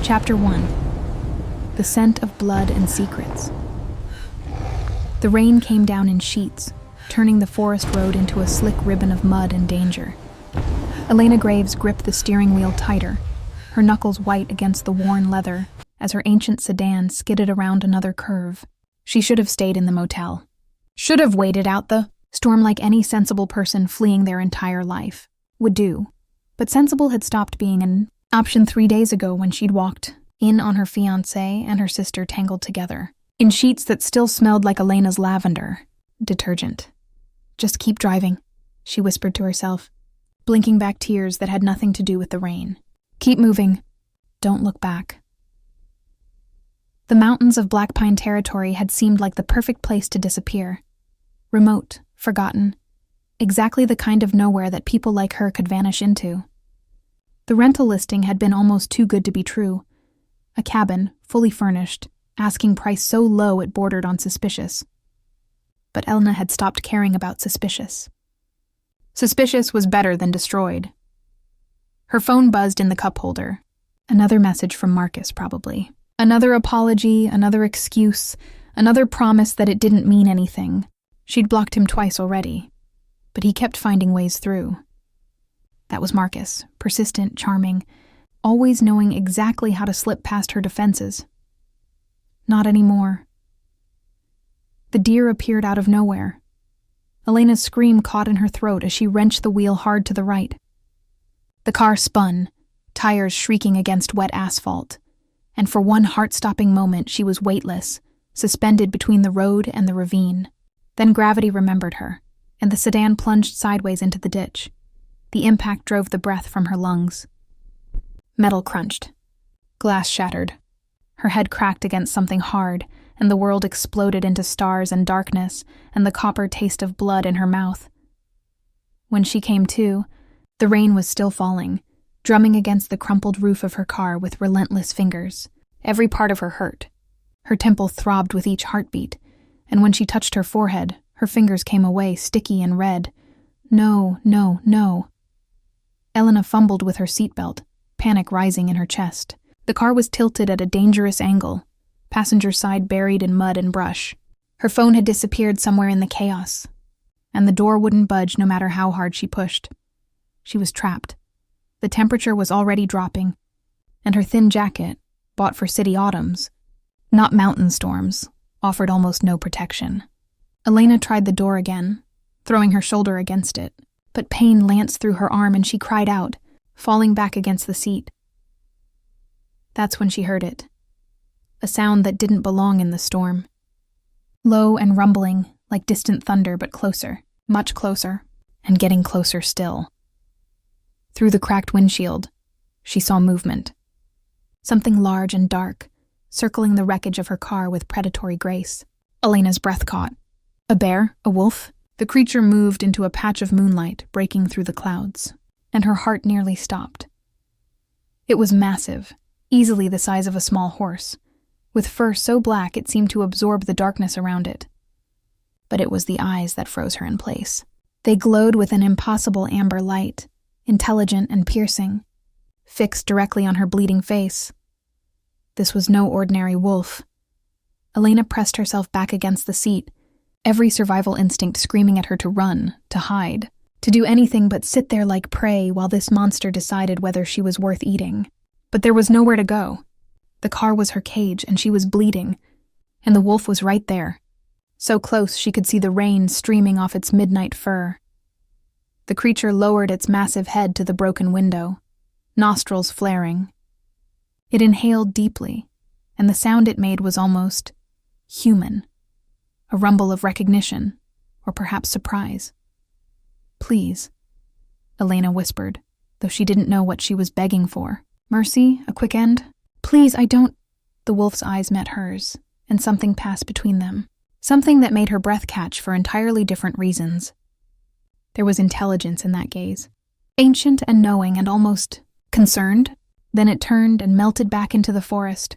Chapter 1. The Scent of Blood and Secrets. The rain came down in sheets, turning the forest road into a slick ribbon of mud and danger. Elena Graves gripped the steering wheel tighter, her knuckles white against the worn leather as her ancient sedan skidded around another curve. She should have stayed in the motel. Should have waited out the storm like any sensible person fleeing their entire life would do. But sensible had stopped being an option 3 days ago when she'd walked in on her fiancé and her sister tangled together, in sheets that still smelled like Elena's lavender detergent. Just keep driving, she whispered to herself, blinking back tears that had nothing to do with the rain. Keep moving. Don't look back. The mountains of Black Pine Territory had seemed like the perfect place to disappear. Remote, forgotten, exactly the kind of nowhere that people like her could vanish into. The rental listing had been almost too good to be true. A cabin, fully furnished, asking price so low it bordered on suspicious. But Elena had stopped caring about suspicious. Suspicious was better than destroyed. Her phone buzzed in the cup holder. Another message from Marcus, probably. Another apology, another excuse, another promise that it didn't mean anything. She'd blocked him twice already, but he kept finding ways through. That was Marcus, persistent, charming, always knowing exactly how to slip past her defenses. Not anymore. The deer appeared out of nowhere. Elena's scream caught in her throat as she wrenched the wheel hard to the right. The car spun, tires shrieking against wet asphalt, and for one heart-stopping moment she was weightless, suspended between the road and the ravine. Then gravity remembered her, and the sedan plunged sideways into the ditch. The impact drove the breath from her lungs. Metal crunched. Glass shattered. Her head cracked against something hard, and the world exploded into stars and darkness, and the copper taste of blood in her mouth. When she came to, the rain was still falling, drumming against the crumpled roof of her car with relentless fingers. Every part of her hurt. Her temple throbbed with each heartbeat, and when she touched her forehead, her fingers came away sticky and red. No, no, no. Elena fumbled with her seatbelt, panic rising in her chest. The car was tilted at a dangerous angle, passenger side buried in mud and brush. Her phone had disappeared somewhere in the chaos, and the door wouldn't budge no matter how hard she pushed. She was trapped. The temperature was already dropping, and her thin jacket, bought for city autumns, not mountain storms, offered almost no protection. Elena tried the door again, throwing her shoulder against it, but pain lanced through her arm and she cried out, falling back against the seat. That's when she heard it. A sound that didn't belong in the storm. Low and rumbling, like distant thunder, but closer, much closer, and getting closer still. Through the cracked windshield, she saw movement. Something large and dark, circling the wreckage of her car with predatory grace. Elena's breath caught. A bear? A wolf? The creature moved into a patch of moonlight breaking through the clouds, and her heart nearly stopped. It was massive, easily the size of a small horse, with fur so black it seemed to absorb the darkness around it. But it was the eyes that froze her in place. They glowed with an impossible amber light, intelligent and piercing, fixed directly on her bleeding face. This was no ordinary wolf. Elena pressed herself back against the seat, every survival instinct screaming at her to run, to hide, to do anything but sit there like prey while this monster decided whether she was worth eating. But there was nowhere to go. The car was her cage, and she was bleeding, and the wolf was right there, so close she could see the rain streaming off its midnight fur. The creature lowered its massive head to the broken window, nostrils flaring. It inhaled deeply, and the sound it made was almost human, a rumble of recognition, or perhaps surprise. "Please," Elena whispered, though she didn't know what she was begging for. Mercy? A quick end? "Please, I don't—" The wolf's eyes met hers, and something passed between them. Something that made her breath catch for entirely different reasons. There was intelligence in that gaze. Ancient and knowing and almost concerned. Then it turned and melted back into the forest.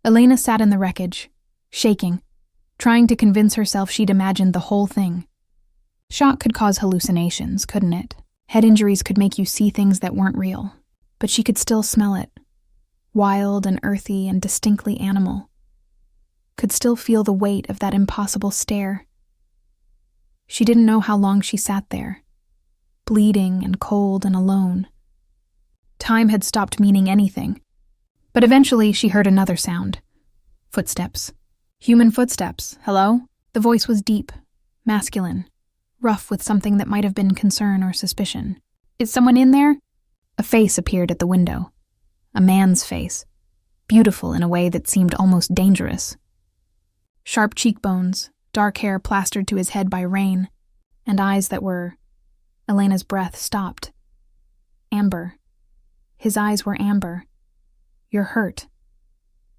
Elena sat in the wreckage, shaking, trying to convince herself she'd imagined the whole thing. Shock could cause hallucinations, couldn't it? Head injuries could make you see things that weren't real. But she could still smell it. wild and earthy and distinctly animal, could still feel the weight of that impossible stare. She didn't know how long she sat there, bleeding and cold and alone. Time had stopped meaning anything, but eventually she heard another sound. Footsteps. Human footsteps. Hello? The voice was deep, masculine, rough with something that might have been concern or suspicion. Is someone in there? A face appeared at the window. A man's face, beautiful in a way that seemed almost dangerous. Sharp cheekbones, dark hair plastered to his head by rain, and eyes that were... Elena's breath stopped. Amber. His eyes were amber. You're hurt.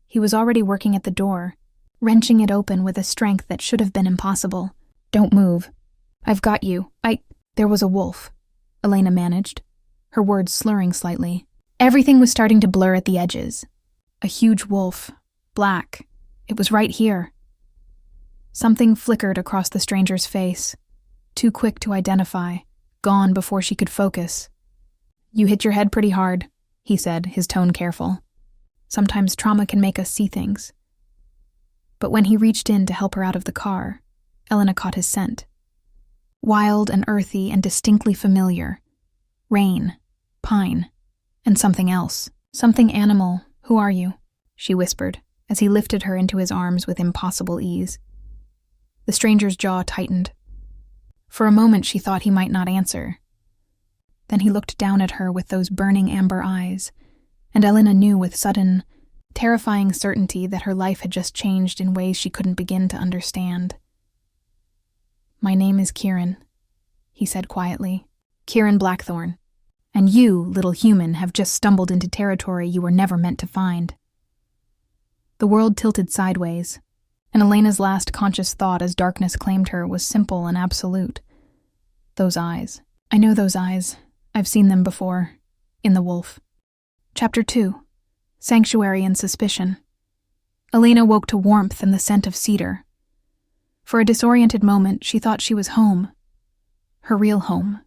He was already working at the door, wrenching it open with a strength that should have been impossible. Don't move. I've got you. There was a wolf, Elena managed, her words slurring slightly. Everything was starting to blur at the edges. A huge wolf, black. It was right here. Something flickered across the stranger's face, too quick to identify, gone before she could focus. You hit your head pretty hard, he said, his tone careful. Sometimes trauma can make us see things. But when he reached in to help her out of the car, Elena caught his scent. Wild and earthy and distinctly familiar. Rain, pine, and something else. Something animal. Who are you? She whispered, as he lifted her into his arms with impossible ease. The stranger's jaw tightened. For a moment she thought he might not answer. Then he looked down at her with those burning amber eyes, and Elena knew with sudden, terrifying certainty that her life had just changed in ways she couldn't begin to understand. My name is Kieran, he said quietly. Kieran Blackthorn. And you, little human, have just stumbled into territory you were never meant to find. The world tilted sideways, and Elena's last conscious thought as darkness claimed her was simple and absolute. Those eyes. I know those eyes. I've seen them before. In The Wolf. Chapter 2. Sanctuary and Suspicion. Elena woke to warmth and the scent of cedar. For a disoriented moment, she thought she was home. Her real home.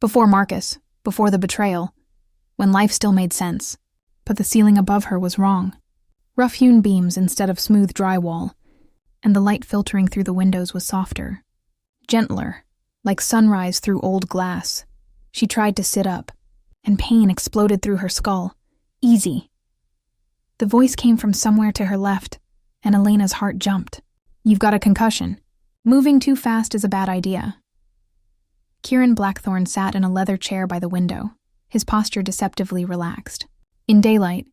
Before Marcus, before the betrayal, when life still made sense. But the ceiling above her was wrong. Rough-hewn beams instead of smooth drywall, and the light filtering through the windows was softer. Gentler, like sunrise through old glass. She tried to sit up, and pain exploded through her skull. Easy. The voice came from somewhere to her left, and Elena's heart jumped. You've got a concussion. Moving too fast is a bad idea. Kieran Blackthorn sat in a leather chair by the window, his posture deceptively relaxed. In daylight,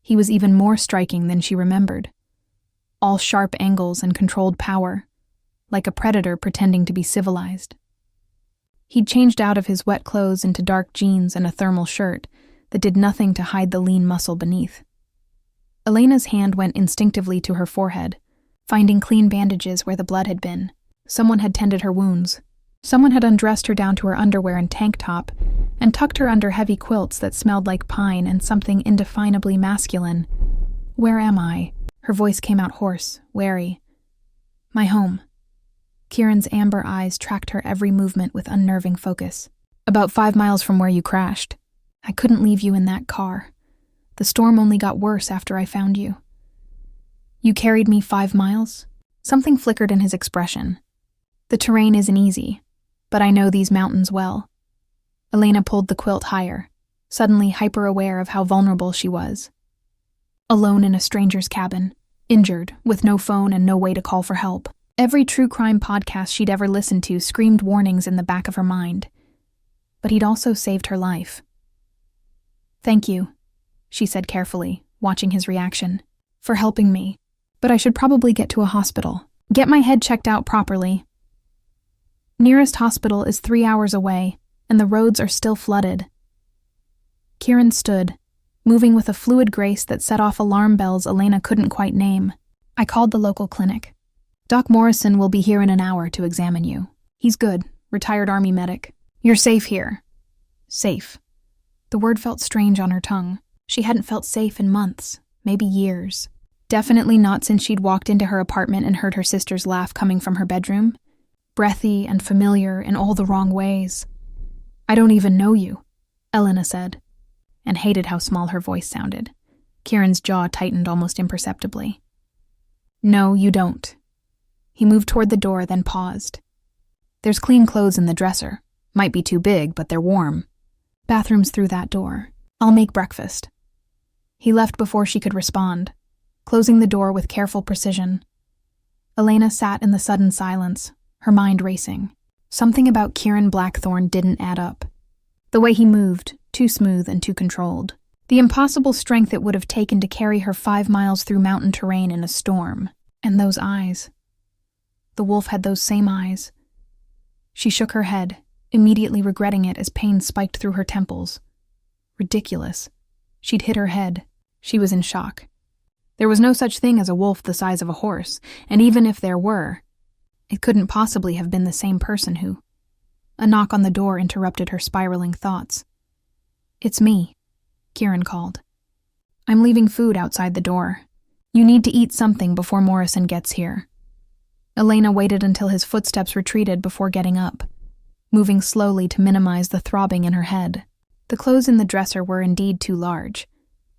he was even more striking than she remembered. All sharp angles and controlled power, like a predator pretending to be civilized. He'd changed out of his wet clothes into dark jeans and a thermal shirt that did nothing to hide the lean muscle beneath. Elena's hand went instinctively to her forehead, finding clean bandages where the blood had been. Someone had tended her wounds. Someone had undressed her down to her underwear and tank top, and tucked her under heavy quilts that smelled like pine and something indefinably masculine. Where am I? Her voice came out hoarse, wary. My home. Kieran's amber eyes tracked her every movement with unnerving focus. About 5 miles from where you crashed. I couldn't leave you in that car. The storm only got worse after I found you. You carried me 5 miles? Something flickered in his expression. The terrain isn't easy, but I know these mountains well. Elena pulled the quilt higher, suddenly hyper-aware of how vulnerable she was. Alone in a stranger's cabin, injured, with no phone and no way to call for help. Every true crime podcast she'd ever listened to screamed warnings in the back of her mind. But he'd also saved her life. Thank you, she said carefully, watching his reaction, for helping me. But I should probably get to a hospital. Get my head checked out properly. Nearest hospital is 3 hours away, and the roads are still flooded. Kieran stood, moving with a fluid grace that set off alarm bells Elena couldn't quite name. I called the local clinic. Doc Morrison will be here in an hour to examine you. He's good, retired Army medic. You're safe here. Safe. The word felt strange on her tongue. She hadn't felt safe in months, maybe years. Definitely not since she'd walked into her apartment and heard her sister's laugh coming from her bedroom. Breathy and familiar in all the wrong ways. I don't even know you, Elena said, and hated how small her voice sounded. Kieran's jaw tightened almost imperceptibly. No, you don't. He moved toward the door, then paused. There's clean clothes in the dresser. Might be too big, but they're warm. Bathroom's through that door. I'll make breakfast. He left before she could respond, closing the door with careful precision. Elena sat in the sudden silence, her mind racing. Something about Kieran Blackthorn didn't add up. The way he moved, too smooth and too controlled. The impossible strength it would have taken to carry her 5 miles through mountain terrain in a storm. And those eyes. The wolf had those same eyes. She shook her head, immediately regretting it as pain spiked through her temples. Ridiculous. She'd hit her head. She was in shock. There was no such thing as a wolf the size of a horse, and even if there were, it couldn't possibly have been the same person who... A knock on the door interrupted her spiraling thoughts. It's me, Kieran called. I'm leaving food outside the door. You need to eat something before Morrison gets here. Elena waited until his footsteps retreated before getting up, moving slowly to minimize the throbbing in her head. The clothes in the dresser were indeed too large.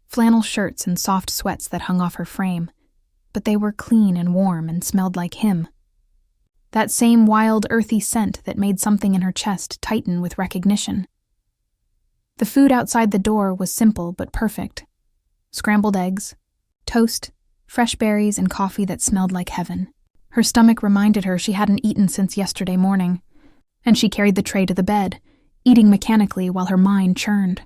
Flannel shirts and soft sweats that hung off her frame, but they were clean and warm and smelled like him. That same wild, earthy scent that made something in her chest tighten with recognition. The food outside the door was simple but perfect. Scrambled eggs, toast, fresh berries, and coffee that smelled like heaven. Her stomach reminded her she hadn't eaten since yesterday morning, and she carried the tray to the bed, eating mechanically while her mind churned.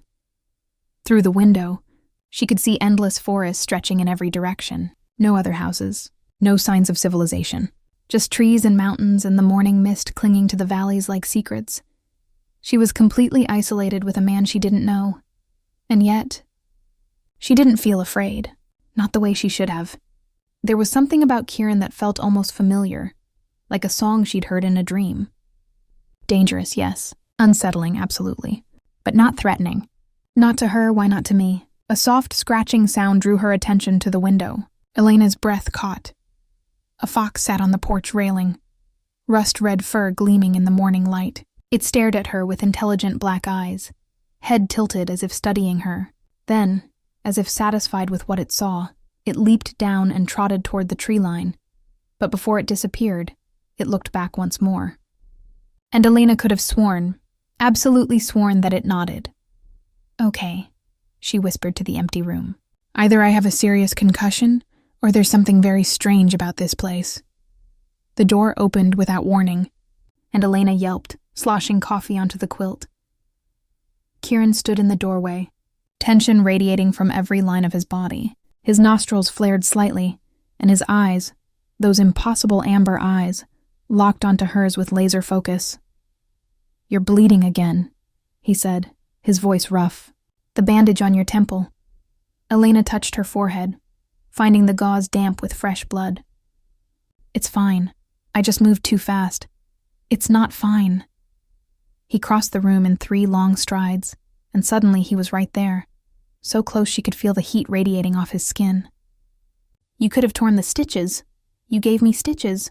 Through the window, she could see endless forests stretching in every direction. No other houses, no signs of civilization. Just trees and mountains and the morning mist clinging to the valleys like secrets. She was completely isolated with a man she didn't know. And yet, she didn't feel afraid. Not the way she should have. There was something about Kieran that felt almost familiar, like a song she'd heard in a dream. Dangerous, yes. Unsettling, absolutely. But not threatening. Not to her, why not to me? A soft scratching sound drew her attention to the window. Elena's breath caught. A fox sat on the porch railing, rust-red fur gleaming in the morning light. It stared at her with intelligent black eyes, head tilted as if studying her. Then, as if satisfied with what it saw, it leaped down and trotted toward the tree line. But before it disappeared, it looked back once more. And Elena could have sworn, absolutely sworn, that it nodded. Okay, she whispered to the empty room. Either I have a serious concussion, or there's something very strange about this place. The door opened without warning, and Elena yelped, sloshing coffee onto the quilt. Kieran stood in the doorway, tension radiating from every line of his body. His nostrils flared slightly, and his eyes, those impossible amber eyes, locked onto hers with laser focus. You're bleeding again, he said, his voice rough. The bandage on your temple. Elena touched her forehead, finding the gauze damp with fresh blood. It's fine. I just moved too fast. It's not fine. He crossed the room in 3 long strides, and suddenly he was right there, so close she could feel the heat radiating off his skin. You could have torn the stitches. You gave me stitches.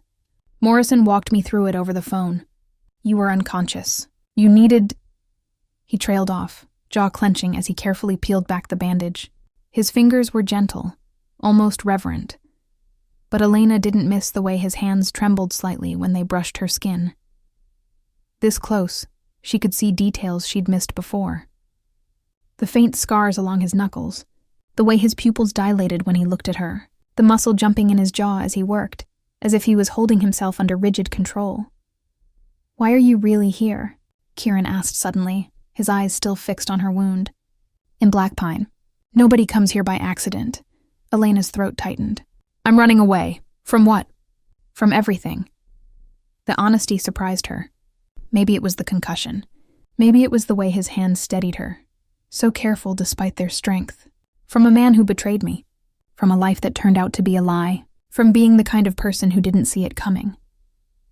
Morrison walked me through it over the phone. You were unconscious. You needed... He trailed off, jaw clenching as he carefully peeled back the bandage. His fingers were gentle, almost reverent. But Elena didn't miss the way his hands trembled slightly when they brushed her skin. This close, she could see details she'd missed before. The faint scars along his knuckles, the way his pupils dilated when he looked at her, the muscle jumping in his jaw as he worked, as if he was holding himself under rigid control. Why are you really here? Kieran asked suddenly, his eyes still fixed on her wound. In Black Pine. Nobody comes here by accident. Elena's throat tightened. I'm running away. From what? From everything. The honesty surprised her. Maybe it was the concussion. Maybe it was the way his hands steadied her, so careful despite their strength. From a man who betrayed me. From a life that turned out to be a lie. From being the kind of person who didn't see it coming.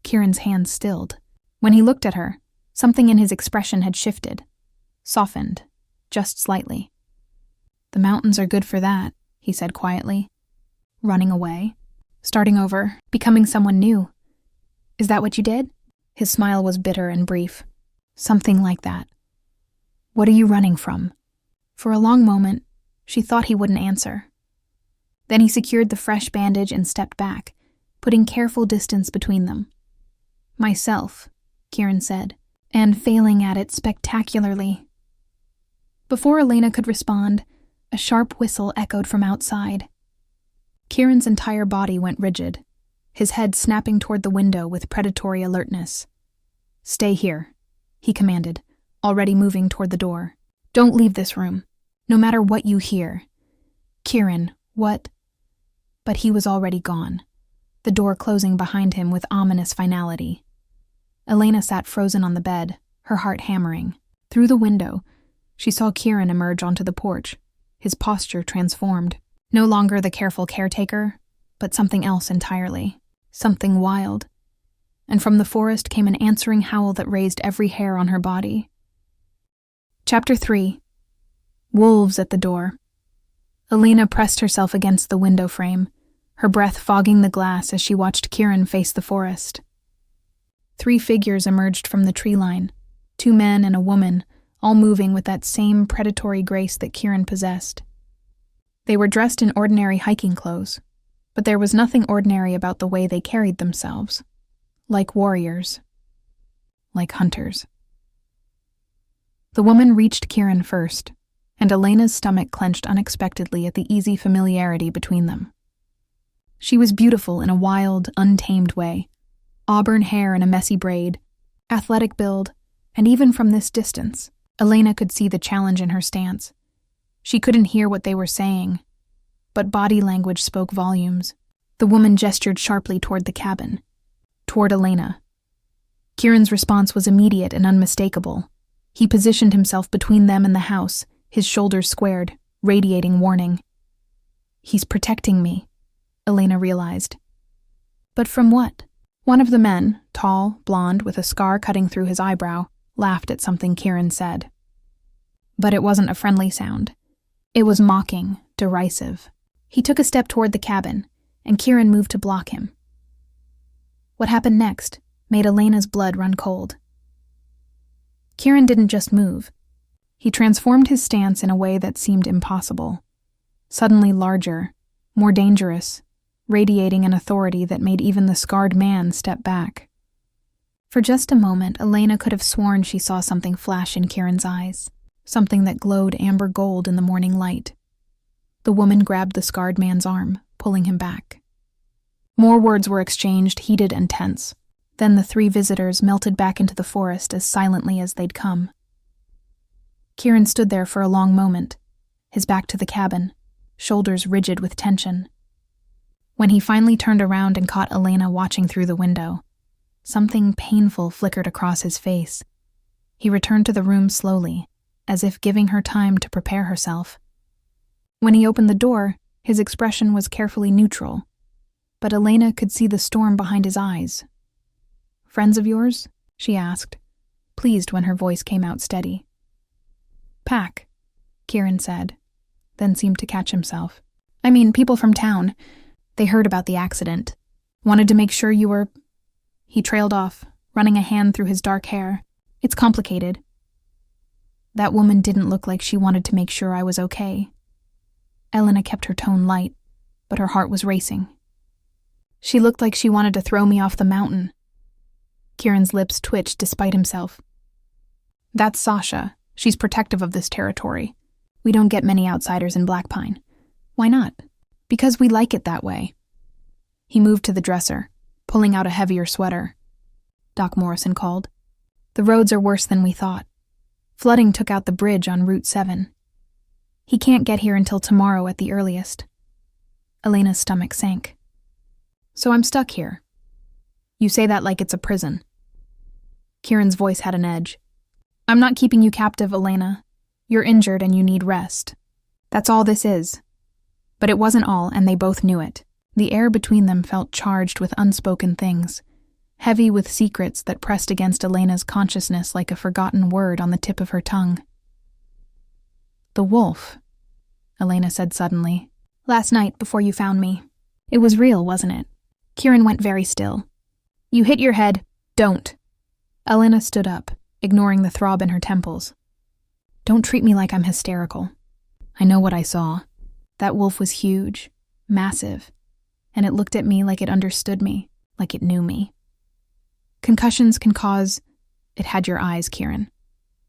Kieran's hands stilled. When he looked at her, something in his expression had shifted. Softened. Just slightly. The mountains are good for that, he said quietly. Running away. Starting over. Becoming someone new. Is that what you did? His smile was bitter and brief. Something like that. What are you running from? For a long moment, she thought he wouldn't answer. Then he secured the fresh bandage and stepped back, putting careful distance between them. "Myself," Kieran said, and failing at it spectacularly. Before Elena could respond, a sharp whistle echoed from outside. Kieran's entire body went rigid, his head snapping toward the window with predatory alertness. "Stay here," he commanded, already moving toward the door. "Don't leave this room, no matter what you hear." "Kieran, what?" But he was already gone, the door closing behind him with ominous finality. Elena sat frozen on the bed, her heart hammering. Through the window, she saw Kieran emerge onto the porch, his posture transformed. No longer the careful caretaker, but something else entirely. Something wild. And from the forest came an answering howl that raised every hair on her body. Chapter 3. Wolves at the door. Elena pressed herself against the window frame, her breath fogging the glass as she watched Kieran face the forest. 3 figures emerged from the tree line, 2 men and a woman, all moving with that same predatory grace that Kieran possessed. They were dressed in ordinary hiking clothes, but there was nothing ordinary about the way they carried themselves. Like warriors. Like hunters. The woman reached Kieran first, and Elena's stomach clenched unexpectedly at the easy familiarity between them. She was beautiful in a wild, untamed way. Auburn hair in a messy braid, athletic build, and even from this distance, Elena could see the challenge in her stance. She couldn't hear what they were saying, but body language spoke volumes. The woman gestured sharply toward the cabin, toward Elena. Kieran's response was immediate and unmistakable. He positioned himself between them and the house, his shoulders squared, radiating warning. "He's protecting me," Elena realized. But from what? One of the men, tall, blonde, with a scar cutting through his eyebrow, laughed at something Kieran said. But it wasn't a friendly sound. It was mocking, derisive. He took a step toward the cabin, and Kieran moved to block him. What happened next made Elena's blood run cold. Kieran didn't just move. He transformed his stance in a way that seemed impossible. Suddenly larger, more dangerous, radiating an authority that made even the scarred man step back. For just a moment, Elena could have sworn she saw something flash in Kieran's eyes, something that glowed amber gold in the morning light. The woman grabbed the scarred man's arm, pulling him back. More words were exchanged, heated and tense. Then the 3 visitors melted back into the forest as silently as they'd come. Kieran stood there for a long moment, his back to the cabin, shoulders rigid with tension. When he finally turned around and caught Elena watching through the window, something painful flickered across his face. He returned to the room slowly, as if giving her time to prepare herself. When he opened the door, his expression was carefully neutral, but Elena could see the storm behind his eyes. "Friends of yours?" she asked, pleased when her voice came out steady. "Pack," Kieran said, then seemed to catch himself. "I mean, people from town. They heard about the accident. Wanted to make sure you were—" He trailed off, running a hand through his dark hair. "It's complicated. That woman didn't look like she wanted to make sure I was okay." Elena kept her tone light, but her heart was racing. "She looked like she wanted to throw me off the mountain." Kieran's lips twitched despite himself. "That's Sasha. She's protective of this territory. We don't get many outsiders in Blackpine." "Why not?" "Because we like it that way." He moved to the dresser, pulling out a heavier sweater. Doc Morrison called. "The roads are worse than we thought. Flooding took out the bridge on Route 7. He can't get here until tomorrow at the earliest." Elena's stomach sank. "So I'm stuck here." "You say that like it's a prison." Kieran's voice had an edge. "I'm not keeping you captive, Elena. You're injured and you need rest. That's all this is." But it wasn't all, and they both knew it. The air between them felt charged with unspoken things, heavy with secrets that pressed against Elena's consciousness like a forgotten word on the tip of her tongue. "The wolf," Elena said suddenly. "Last night, before you found me. It was real, wasn't it?" Kieran went very still. "You hit your head. Don't." Elena stood up, ignoring the throb in her temples. "Don't treat me like I'm hysterical. I know what I saw. That wolf was huge, massive, and it looked at me like it understood me, like it knew me. Concussions can cause... It had your eyes, Kieran.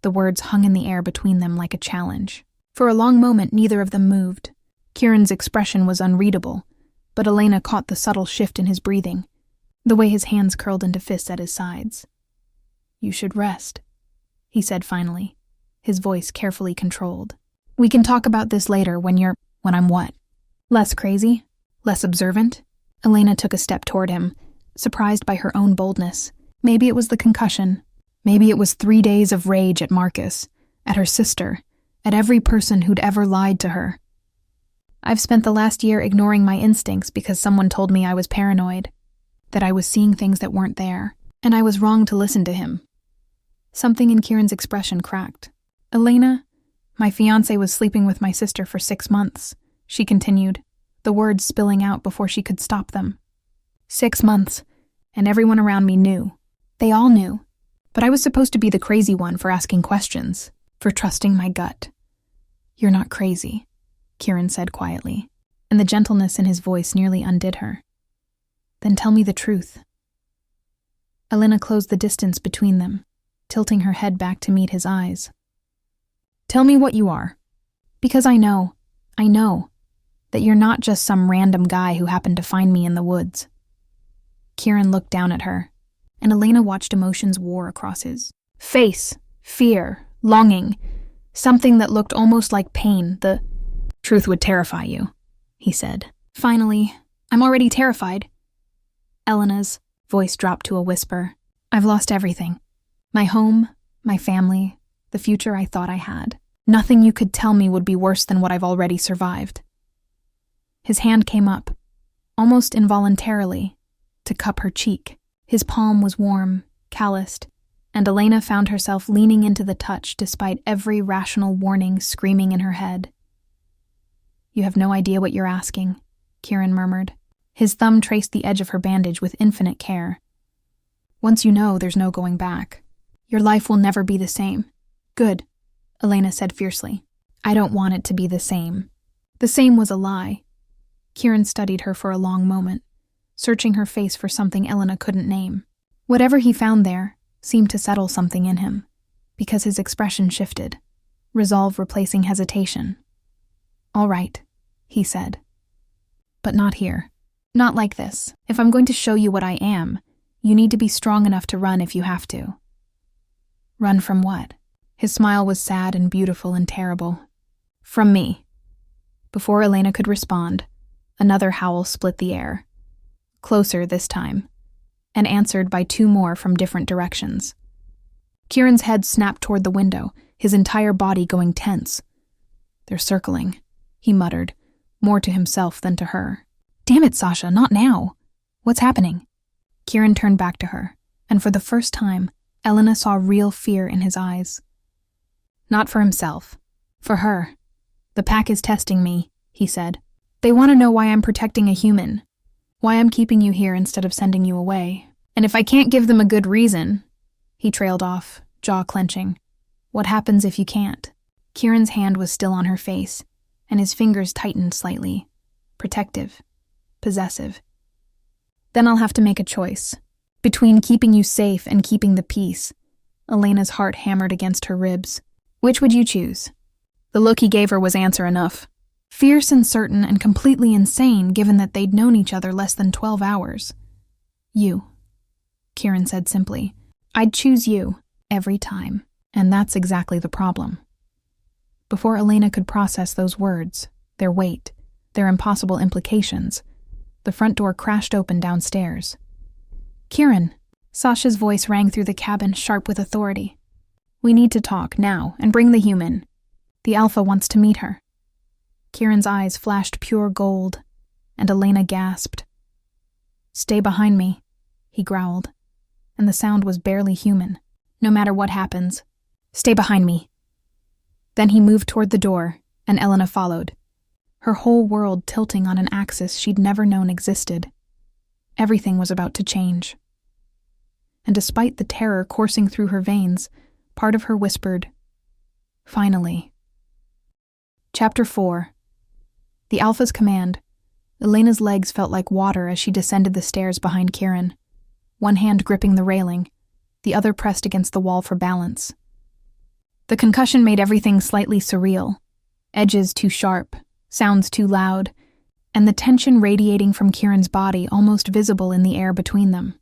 The words hung in the air between them like a challenge. For a long moment, neither of them moved. Kieran's expression was unreadable, but Elena caught the subtle shift in his breathing, the way his hands curled into fists at his sides. "You should rest," he said finally, his voice carefully controlled. "We can talk about this later when I'm what? Less crazy? Less observant?" Elena took a step toward him, surprised by her own boldness. Maybe it was the concussion. Maybe it was 3 days of rage at Marcus, at her sister, at every person who'd ever lied to her. "I've spent the last year ignoring my instincts because someone told me I was paranoid, that I was seeing things that weren't there, and I was wrong to listen to him." Something in Kieran's expression cracked. "Elena, my fiancé was sleeping with my sister for 6 months," she continued, the words spilling out before she could stop them. 6 months, and everyone around me knew. They all knew. But I was supposed to be the crazy one for asking questions, for trusting my gut. "You're not crazy," Kieran said quietly, and the gentleness in his voice nearly undid her. "Then tell me the truth." Elena closed the distance between them, tilting her head back to meet his eyes. "Tell me what you are. Because I know, that you're not just some random guy who happened to find me in the woods." Kieran looked down at her, and Elena watched emotions war across his face. Fear, longing, something that looked almost like pain. "The truth would terrify you," he said. "Finally, I'm already terrified." Elena's voice dropped to a whisper. "I've lost everything. My home, my family, the future I thought I had. Nothing you could tell me would be worse than what I've already survived." His hand came up, almost involuntarily, to cup her cheek. His palm was warm, calloused, and Elena found herself leaning into the touch despite every rational warning screaming in her head. "You have no idea what you're asking," Kieran murmured. His thumb traced the edge of her bandage with infinite care. "Once you know, there's no going back. Your life will never be the same." "Good," Elena said fiercely. "I don't want it to be the same." The same was a lie. Kieran studied her for a long moment, searching her face for something Elena couldn't name. Whatever he found there seemed to settle something in him, because his expression shifted, resolve replacing hesitation. "All right," he said. "But not here. Not like this. If I'm going to show you what I am, you need to be strong enough to run if you have to." "Run from what?" His smile was sad and beautiful and terrible. "From me." Before Elena could respond, another howl split the air. Closer this time, and answered by 2 more from different directions. Kieran's head snapped toward the window, his entire body going tense. "They're circling," he muttered, more to himself than to her. "Damn it, Sasha, not now. What's happening?" Kieran turned back to her, and for the first time, Elena saw real fear in his eyes. Not for himself, for her. "The pack is testing me," he said. "They want to know why I'm protecting a human. Why I'm keeping you here instead of sending you away. And if I can't give them a good reason," he trailed off, jaw clenching. "What happens if you can't?" Kieran's hand was still on her face, and his fingers tightened slightly. Protective. Possessive. "Then I'll have to make a choice. Between keeping you safe and keeping the peace." Elena's heart hammered against her ribs. "Which would you choose?" The look he gave her was answer enough. Fierce and certain and completely insane given that they'd known each other less than 12 hours. "You," Kieran said simply. "I'd choose you, every time. And that's exactly the problem." Before Elena could process those words, their weight, their impossible implications, the front door crashed open downstairs. "Kieran," Sasha's voice rang through the cabin, sharp with authority. "We need to talk, now, and bring the human. The Alpha wants to meet her." Kieran's eyes flashed pure gold, and Elena gasped. "Stay behind me," he growled, and the sound was barely human. "No matter what happens, stay behind me." Then he moved toward the door, and Elena followed, her whole world tilting on an axis she'd never known existed. Everything was about to change. And despite the terror coursing through her veins, part of her whispered, "Finally." Chapter 4. The Alpha's command, Elena's legs felt like water as she descended the stairs behind Kieran, one hand gripping the railing, the other pressed against the wall for balance. The concussion made everything slightly surreal, edges too sharp, sounds too loud, and the tension radiating from Kieran's body almost visible in the air between them.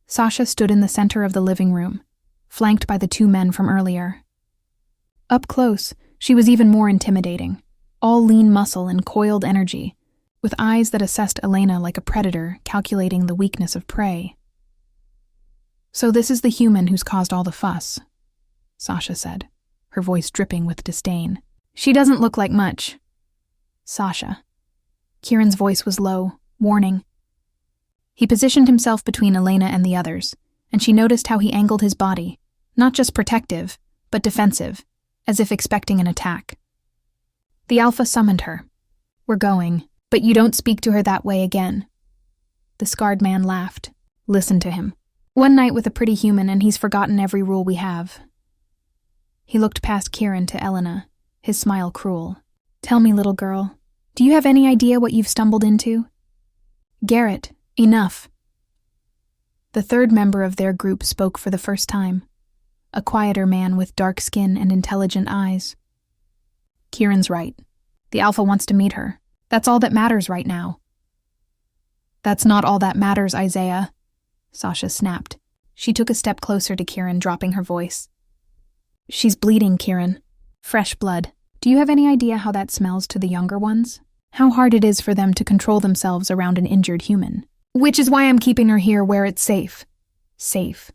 Sasha stood in the center of the living room, flanked by the two men from earlier. Up close, she was even more intimidating, all lean muscle and coiled energy, with eyes that assessed Elena like a predator calculating the weakness of prey. "So this is the human who's caused all the fuss," Sasha said, her voice dripping with disdain. "She doesn't look like much." "Sasha." Kieran's voice was low, warning. He positioned himself between Elena and the others, and she noticed how he angled his body, not just protective, but defensive, as if expecting an attack. The Alpha summoned her. "We're going, but you don't speak to her that way again." The scarred man laughed. "Listen to him. One night with a pretty human and he's forgotten every rule we have." He looked past Kieran to Elena, his smile cruel. "Tell me, little girl, do you have any idea what you've stumbled into?" "Garrett, enough." The third member of their group spoke for the first time, a quieter man with dark skin and intelligent eyes. "Kieran's right. The Alpha wants to meet her. That's all that matters right now." "That's not all that matters, Isaiah," Sasha snapped. She took a step closer to Kieran, dropping her voice. "She's bleeding, Kieran. Fresh blood. Do you have any idea how that smells to the younger ones? How hard it is for them to control themselves around an injured human. Which is why I'm keeping her here where it's safe." "Safe."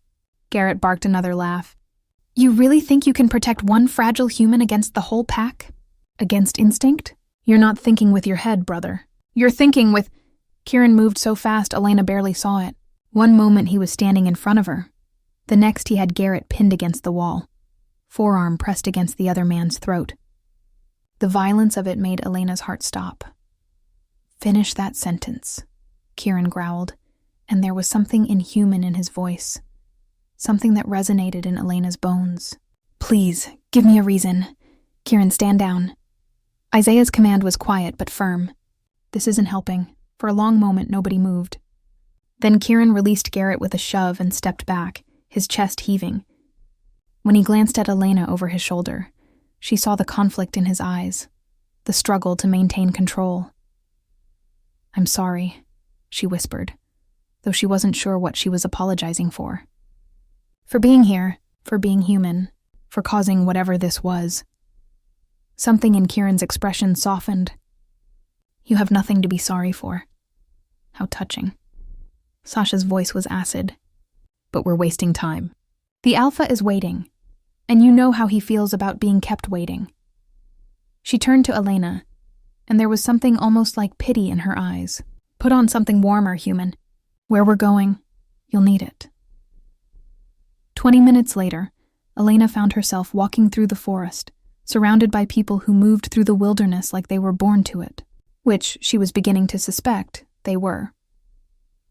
Garrett barked another laugh. "You really think you can protect one fragile human against the whole pack? Against instinct? You're not thinking with your head, brother. You're thinking with—" Kieran moved so fast Elena barely saw it. One moment he was standing in front of her. The next he had Garrett pinned against the wall, forearm pressed against the other man's throat. The violence of it made Elena's heart stop. "Finish that sentence," Kieran growled, and there was something inhuman in his voice, something that resonated in Elena's bones. "Please, give me a reason. Kieran, stand down." Isaiah's command was quiet but firm. This isn't helping. For a long moment, nobody moved. Then Kieran released Garrett with a shove and stepped back, his chest heaving. When he glanced at Elena over his shoulder, she saw the conflict in his eyes, the struggle to maintain control. "I'm sorry," she whispered, though she wasn't sure what she was apologizing for. "For being here, for being human, for causing whatever this was." Something in Kieran's expression softened. "You have nothing to be sorry for." How touching. Sasha's voice was acid. "But we're wasting time. The Alpha is waiting, and you know how he feels about being kept waiting." She turned to Elena, and there was something almost like pity in her eyes. "Put on something warmer, human. Where we're going, you'll need it." 20 minutes later, Elena found herself walking through the forest, surrounded by people who moved through the wilderness like they were born to it, which she was beginning to suspect they were.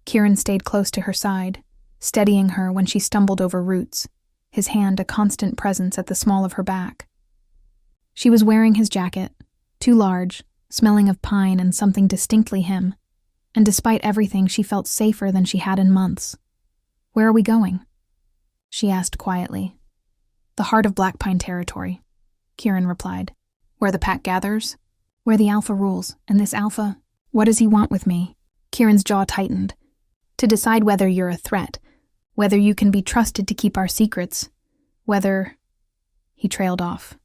Kieran stayed close to her side, steadying her when she stumbled over roots, his hand a constant presence at the small of her back. She was wearing his jacket, too large, smelling of pine and something distinctly him, and despite everything she felt safer than she had in months. "Where are we going?" she asked quietly. "The heart of Black Pine territory," Kieran replied. "Where the pack gathers? Where the Alpha rules, and this Alpha, what does he want with me?" Kieran's jaw tightened. "To decide whether you're a threat, whether you can be trusted to keep our secrets, whether—" He trailed off.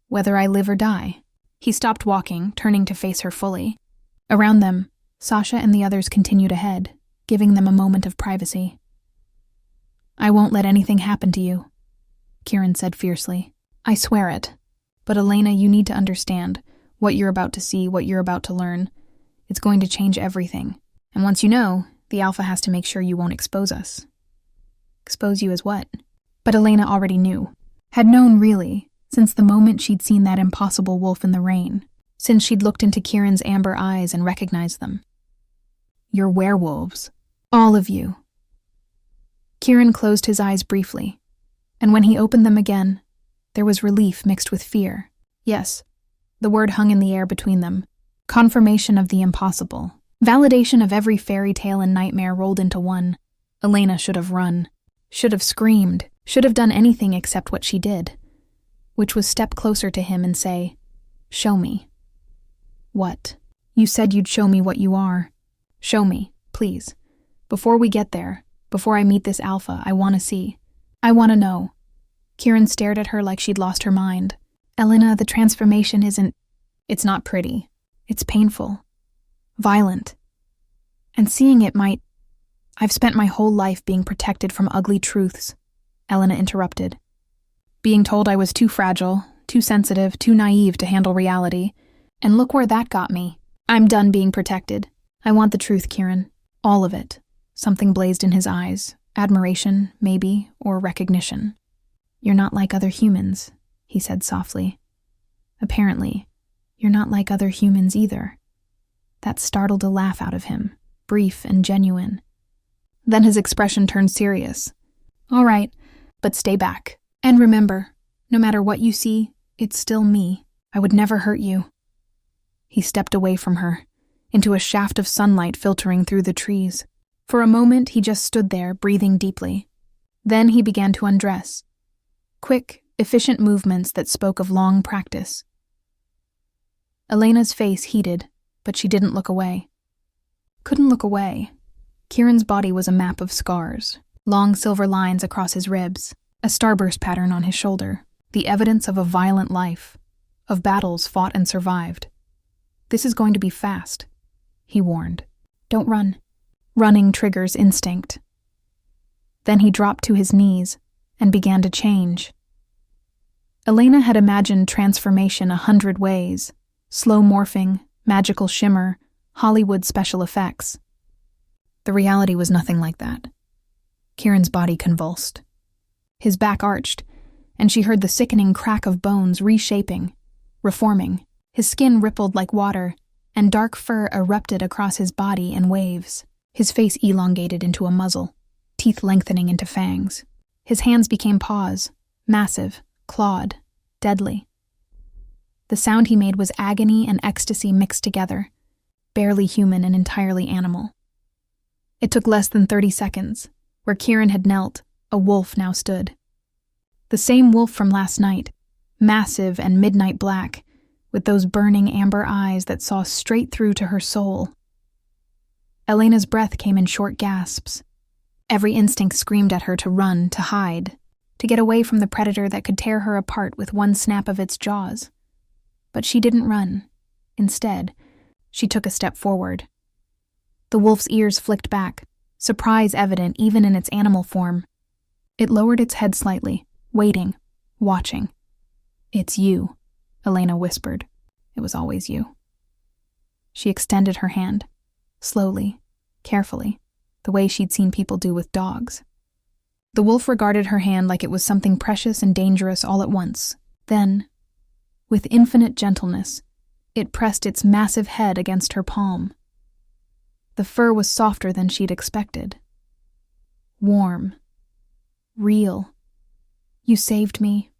"Whether I live or die." He stopped walking, turning to face her fully. Around them, Sasha and the others continued ahead, giving them a moment of privacy. "I won't let anything happen to you," Kieran said fiercely. "I swear it. But Elena, you need to understand what you're about to see, what you're about to learn. It's going to change everything. And once you know, the Alpha has to make sure you won't expose us." Expose you as what? But Elena already knew. Had known, really, since the moment she'd seen that impossible wolf in the rain, since she'd looked into Kieran's amber eyes and recognized them. "You're werewolves. All of you." Kieran closed his eyes briefly, and when he opened them again, there was relief mixed with fear. Yes, the word hung in the air between them. Confirmation of the impossible. Validation of every fairy tale and nightmare rolled into one. Elena should have run, should have screamed, should have done anything except what she did, which was step closer to him and say, "Show me." What? You said you'd show me what you are. Show me, please. Before we get there, before I meet this alpha, I want to see. I want to know. Kieran stared at her like she'd lost her mind. Elena, the transformation isn't... It's not pretty. It's painful. Violent. And seeing it might... I've spent my whole life being protected from ugly truths, Elena interrupted. Being told I was too fragile, too sensitive, too naive to handle reality. And look where that got me. I'm done being protected. I want the truth, Kieran. All of it. Something blazed in his eyes. Admiration, maybe, or recognition. You're not like other humans, he said softly. Apparently, you're not like other humans either. That startled a laugh out of him, brief and genuine. Then his expression turned serious. All right, but stay back. And remember, no matter what you see, it's still me. I would never hurt you. He stepped away from her, into a shaft of sunlight filtering through the trees. For a moment, he just stood there, breathing deeply. Then he began to undress. Quick, efficient movements that spoke of long practice. Elena's face heated, but she didn't look away. Couldn't look away. Kieran's body was a map of scars, long silver lines across his ribs, a starburst pattern on his shoulder, the evidence of a violent life, of battles fought and survived. This is going to be fast, he warned. Don't run. Running triggers instinct. Then he dropped to his knees and began to change. Elena had imagined transformation 100 ways, slow morphing, magical shimmer, Hollywood special effects. The reality was nothing like that. Kieran's body convulsed. His back arched, and she heard the sickening crack of bones reshaping, reforming. His skin rippled like water, and dark fur erupted across his body in waves. His face elongated into a muzzle, teeth lengthening into fangs. His hands became paws, massive, clawed, deadly. The sound he made was agony and ecstasy mixed together, barely human and entirely animal. It took less than 30 seconds. Where Kieran had knelt, a wolf now stood. The same wolf from last night, massive and midnight black, with those burning amber eyes that saw straight through to her soul. Elena's breath came in short gasps. Every instinct screamed at her to run, to hide, to get away from the predator that could tear her apart with one snap of its jaws. But she didn't run. Instead, she took a step forward. The wolf's ears flicked back, surprise evident even in its animal form. It lowered its head slightly, waiting, watching. "It's you," Elena whispered. "It was always you." She extended her hand, slowly, carefully, the way she'd seen people do with dogs. The wolf regarded her hand like it was something precious and dangerous all at once. Then, with infinite gentleness, it pressed its massive head against her palm. The fur was softer than she'd expected. Warm. Real. "You saved me,"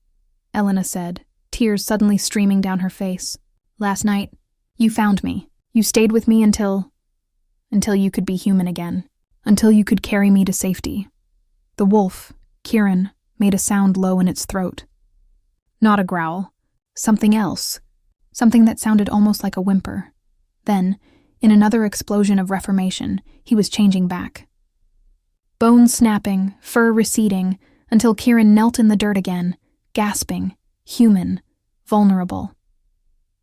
Elena said, tears suddenly streaming down her face. "Last night, you found me. You stayed with me until you could be human again. Until you could carry me to safety." The wolf, Kieran, made a sound low in its throat. Not a growl. Something else. Something that sounded almost like a whimper. Then, in another explosion of reformation, he was changing back. Bones snapping, fur receding, until Kieran knelt in the dirt again, gasping, human, vulnerable.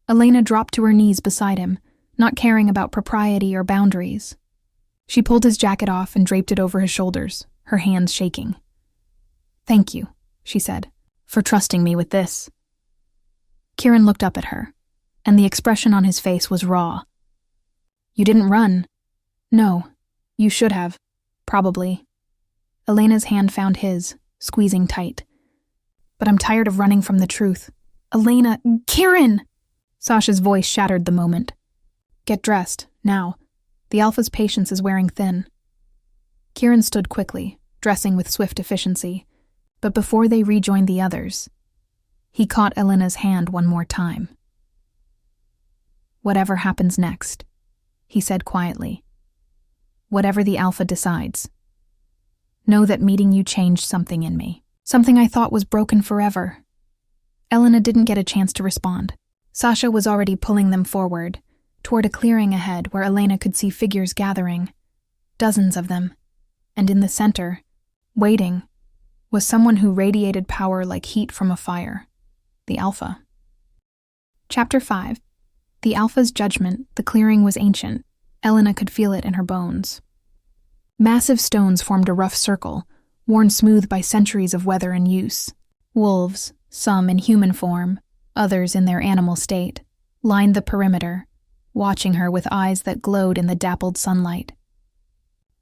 Elena dropped to her knees beside him, not caring about propriety or boundaries. She pulled his jacket off and draped it over his shoulders, her hands shaking. "Thank you," she said, "for trusting me with this." Kieran looked up at her, and the expression on his face was raw. "You didn't run." "No, you should have. Probably." Elena's hand found his, squeezing tight. "But I'm tired of running from the truth." "Elena, Kieran!" Sasha's voice shattered the moment. "Get dressed, now. The Alpha's patience is wearing thin." Kieran stood quickly, dressing with swift efficiency, but before they rejoined the others, he caught Elena's hand one more time. "Whatever happens next," he said quietly. "Whatever the Alpha decides. Know that meeting you changed something in me. Something I thought was broken forever." Elena didn't get a chance to respond. Sasha was already pulling them forward, toward a clearing ahead where Elena could see figures gathering, dozens of them, and in the center, waiting, was someone who radiated power like heat from a fire, the Alpha. Chapter 5. The Alpha's judgment. The clearing was ancient. Elena could feel it in her bones. Massive stones formed a rough circle, worn smooth by centuries of weather and use. Wolves, some in human form, others in their animal state, lined the perimeter, watching her with eyes that glowed in the dappled sunlight.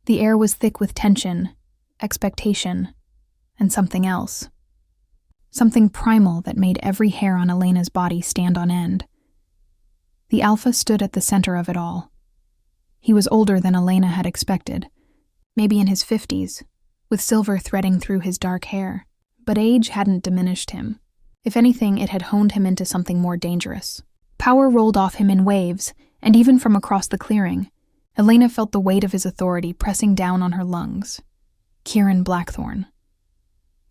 The air was thick with tension, expectation, and something else. Something primal that made every hair on Elena's body stand on end. The Alpha stood at the center of it all. He was older than Elena had expected, maybe in his 50s, with silver threading through his dark hair. But age hadn't diminished him. If anything, it had honed him into something more dangerous. Power rolled off him in waves, and even from across the clearing, Elena felt the weight of his authority pressing down on her lungs. Rowan Blackthorn.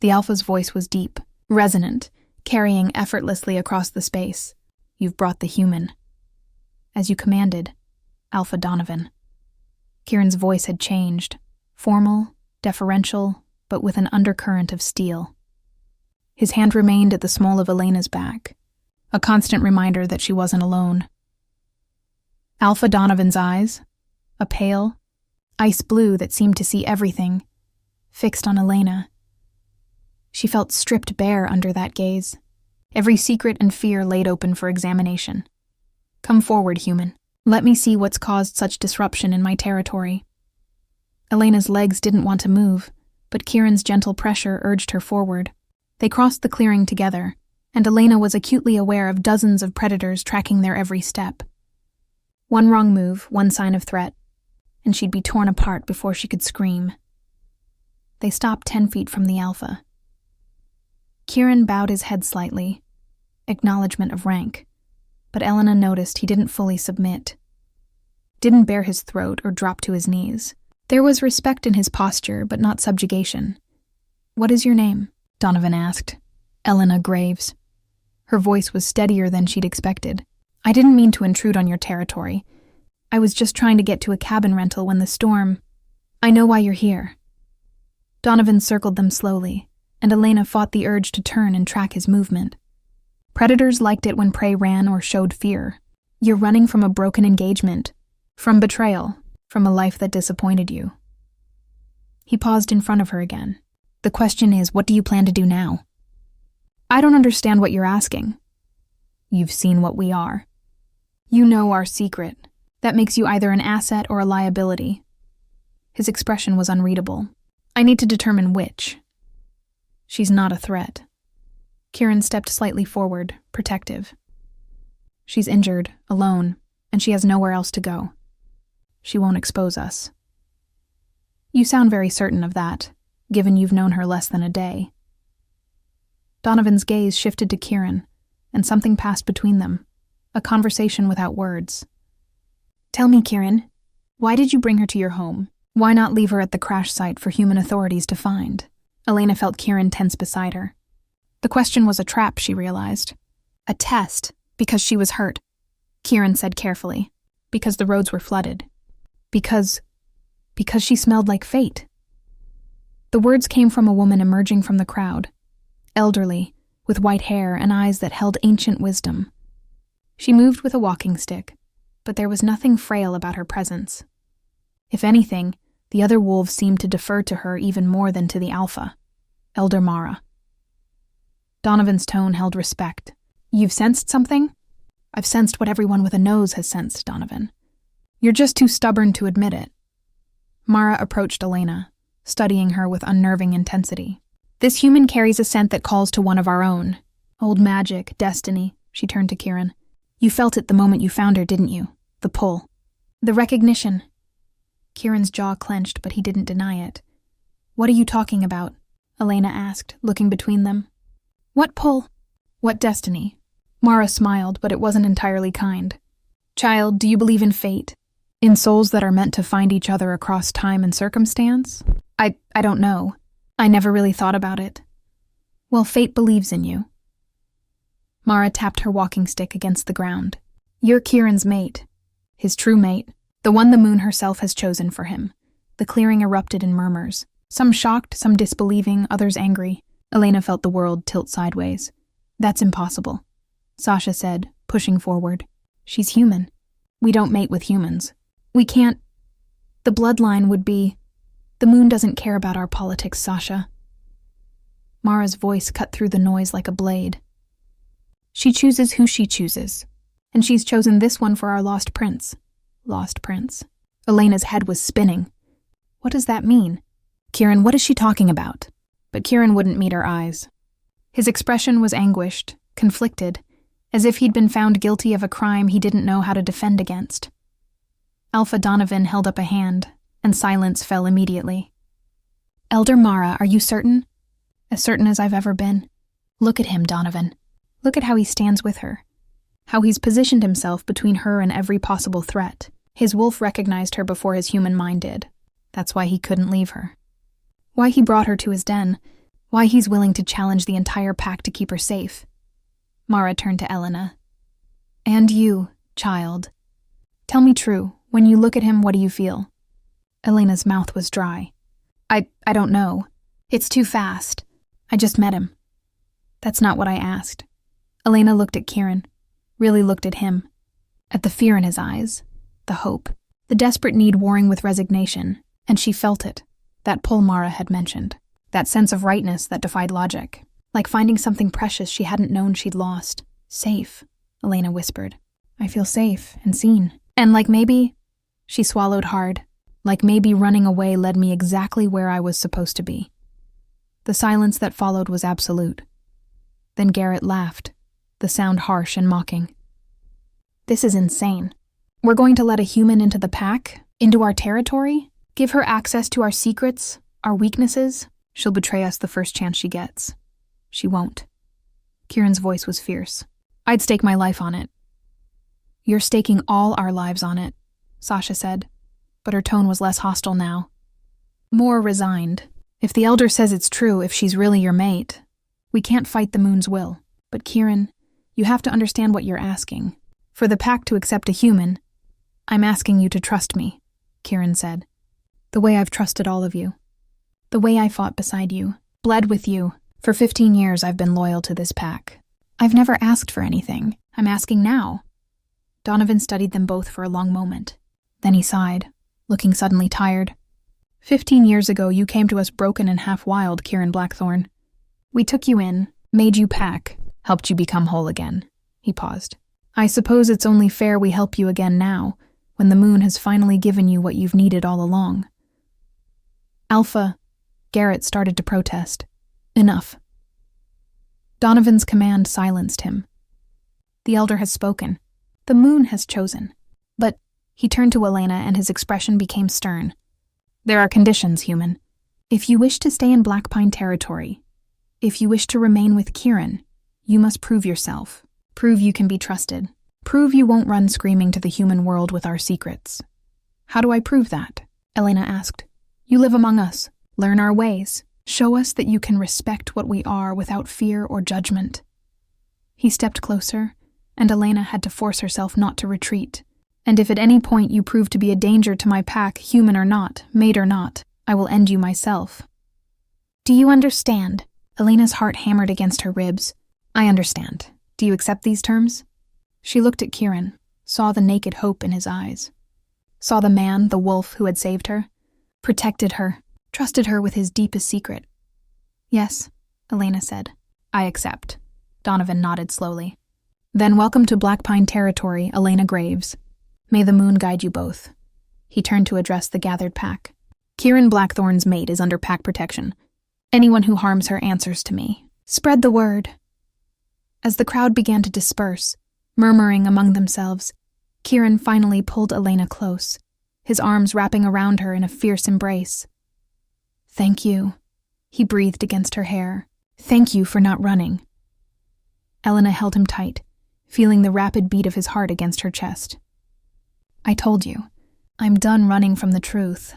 The Alpha's voice was deep, resonant, carrying effortlessly across the space. "You've brought the human. As you commanded, Alpha Donovan." Kieran's voice had changed, formal, deferential, but with an undercurrent of steel. His hand remained at the small of Elena's back, a constant reminder that she wasn't alone. Alpha Donovan's eyes, a pale, ice blue that seemed to see everything, fixed on Elena. She felt stripped bare under that gaze, every secret and fear laid open for examination. "Come forward, human. Let me see what's caused such disruption in my territory." Elena's legs didn't want to move, but Kieran's gentle pressure urged her forward. They crossed the clearing together, and Elena was acutely aware of dozens of predators tracking their every step. One wrong move, one sign of threat, and she'd be torn apart before she could scream. They stopped 10 feet from the Alpha. Kieran bowed his head slightly, acknowledgement of rank, but Elena noticed he didn't fully submit. Didn't bare his throat or drop to his knees. There was respect in his posture, but not subjugation. "What is your name?" Donovan asked. "Elena Graves." Her voice was steadier than she'd expected. "I didn't mean to intrude on your territory. I was just trying to get to a cabin rental when the storm—" "I know why you're here." Donovan circled them slowly, and Elena fought the urge to turn and track his movement. Predators liked it when prey ran or showed fear. "You're running from a broken engagement, from betrayal, from a life that disappointed you." He paused in front of her again. "The question is, what do you plan to do now?" "I don't understand what you're asking." "You've seen what we are. You know our secret. That makes you either an asset or a liability." His expression was unreadable. "I need to determine which." "She's not a threat." Kieran stepped slightly forward, protective. "She's injured, alone, and she has nowhere else to go. She won't expose us." "You sound very certain of that, given you've known her less than a day." Donovan's gaze shifted to Kieran, and something passed between them, a conversation without words. "Tell me, Kieran, why did you bring her to your home? Why not leave her at the crash site for human authorities to find?" Elena felt Kieran tense beside her. The question was a trap, she realized. "A test, because she was hurt," Kieran said carefully. "Because the roads were flooded. Because she smelled like fate." The words came from a woman emerging from the crowd, elderly, with white hair and eyes that held ancient wisdom. She moved with a walking stick, but there was nothing frail about her presence. If anything, the other wolves seemed to defer to her even more than to the Alpha, Elder Mara. Donovan's tone held respect. "You've sensed something?" "I've sensed what everyone with a nose has sensed, Donovan. You're just too stubborn to admit it." Mara approached Elena, studying her with unnerving intensity. "This human carries a scent that calls to one of our own. Old magic, destiny." She turned to Kieran. "You felt it the moment you found her, didn't you? The pull. The recognition." Kieran's jaw clenched, but he didn't deny it. "What are you talking about?" Elena asked, looking between them. "What pull?" "What destiny?" Mara smiled, but it wasn't entirely kind. Child, do you believe in fate? In souls that are meant to find each other across time and circumstance? I don't know. I never really thought about it. Well, fate believes in you. Mara tapped her walking stick against the ground. You're Kieran's mate. His true mate. The one the moon herself has chosen for him. The clearing erupted in murmurs. Some shocked, some disbelieving, others angry. Elena felt the world tilt sideways. That's impossible, Sasha said, pushing forward. She's human. We don't mate with humans. We can't. The bloodline would be. The moon doesn't care about our politics, Sasha. Mara's voice cut through the noise like a blade. She chooses who she chooses, and she's chosen this one for our lost prince. Lost prince. Elena's head was spinning. What does that mean? Kieran, what is she talking about? But Kieran wouldn't meet her eyes. His expression was anguished, conflicted, as if he'd been found guilty of a crime he didn't know how to defend against. Alpha Donovan held up a hand, and silence fell immediately. Elder Mara, are you certain? As certain as I've ever been. Look at him, Donovan. Look at how he stands with her. How he's positioned himself between her and every possible threat. His wolf recognized her before his human mind did. That's why he couldn't leave her. Why he brought her to his den. Why he's willing to challenge the entire pack to keep her safe. Mara turned to Elena. And you, child. Tell me true, when you look at him, what do you feel? Elena's mouth was dry. I don't know. It's too fast. I just met him. That's not what I asked. Elena looked at Kieran, really looked at him. At the fear in his eyes, the hope, the desperate need warring with resignation, and she felt it, that pull Mara had mentioned, that sense of rightness that defied logic, like finding something precious she hadn't known she'd lost. Safe, Elena whispered. I feel safe and seen. And like maybe, she swallowed hard, like maybe running away led me exactly where I was supposed to be. The silence that followed was absolute. Then Garrett laughed, the sound harsh and mocking. This is insane. We're going to let a human into the pack? Into our territory? Give her access to our secrets? Our weaknesses? She'll betray us the first chance she gets. She won't. Kieran's voice was fierce. I'd stake my life on it. You're staking all our lives on it, Sasha said, but her tone was less hostile now. More resigned. If the Elder says it's true, if she's really your mate, we can't fight the moon's will. But Kieran, you have to understand what you're asking. For the pack to accept a human, I'm asking you to trust me, Kieran said. The way I've trusted all of you. The way I fought beside you, bled with you. For 15 years I've been loyal to this pack. I've never asked for anything. I'm asking now. Donovan studied them both for a long moment. Then he sighed, looking suddenly tired. 15 years ago you came to us broken and half wild, Kieran Blackthorn. We took you in, made you pack, helped you become whole again. He paused. I suppose it's only fair we help you again now, when the moon has finally given you what you've needed all along. Alpha, Garrett started to protest. Enough. Donovan's command silenced him. The Elder has spoken. The moon has chosen. But he turned to Elena and his expression became stern. There are conditions, human. If you wish to stay in Blackpine territory, if you wish to remain with Kieran, you must prove yourself. Prove you can be trusted. Prove you won't run screaming to the human world with our secrets. How do I prove that? Elena asked. You live among us. Learn our ways. Show us that you can respect what we are without fear or judgment. He stepped closer, and Elena had to force herself not to retreat. And if at any point you prove to be a danger to my pack, human or not, mate or not, I will end you myself. Do you understand? Elena's heart hammered against her ribs. I understand. Do you accept these terms? She looked at Kieran, saw the naked hope in his eyes. Saw the man, the wolf who had saved her, protected her, trusted her with his deepest secret. Yes, Elena said. I accept. Donovan nodded slowly. Then welcome to Blackpine territory, Elena Graves. May the moon guide you both. He turned to address the gathered pack. Kieran Blackthorn's mate is under pack protection. Anyone who harms her answers to me. Spread the word. As the crowd began to disperse, murmuring among themselves, Kieran finally pulled Elena close, his arms wrapping around her in a fierce embrace. Thank you, he breathed against her hair. Thank you for not running. Elena held him tight, feeling the rapid beat of his heart against her chest. I told you, I'm done running from the truth.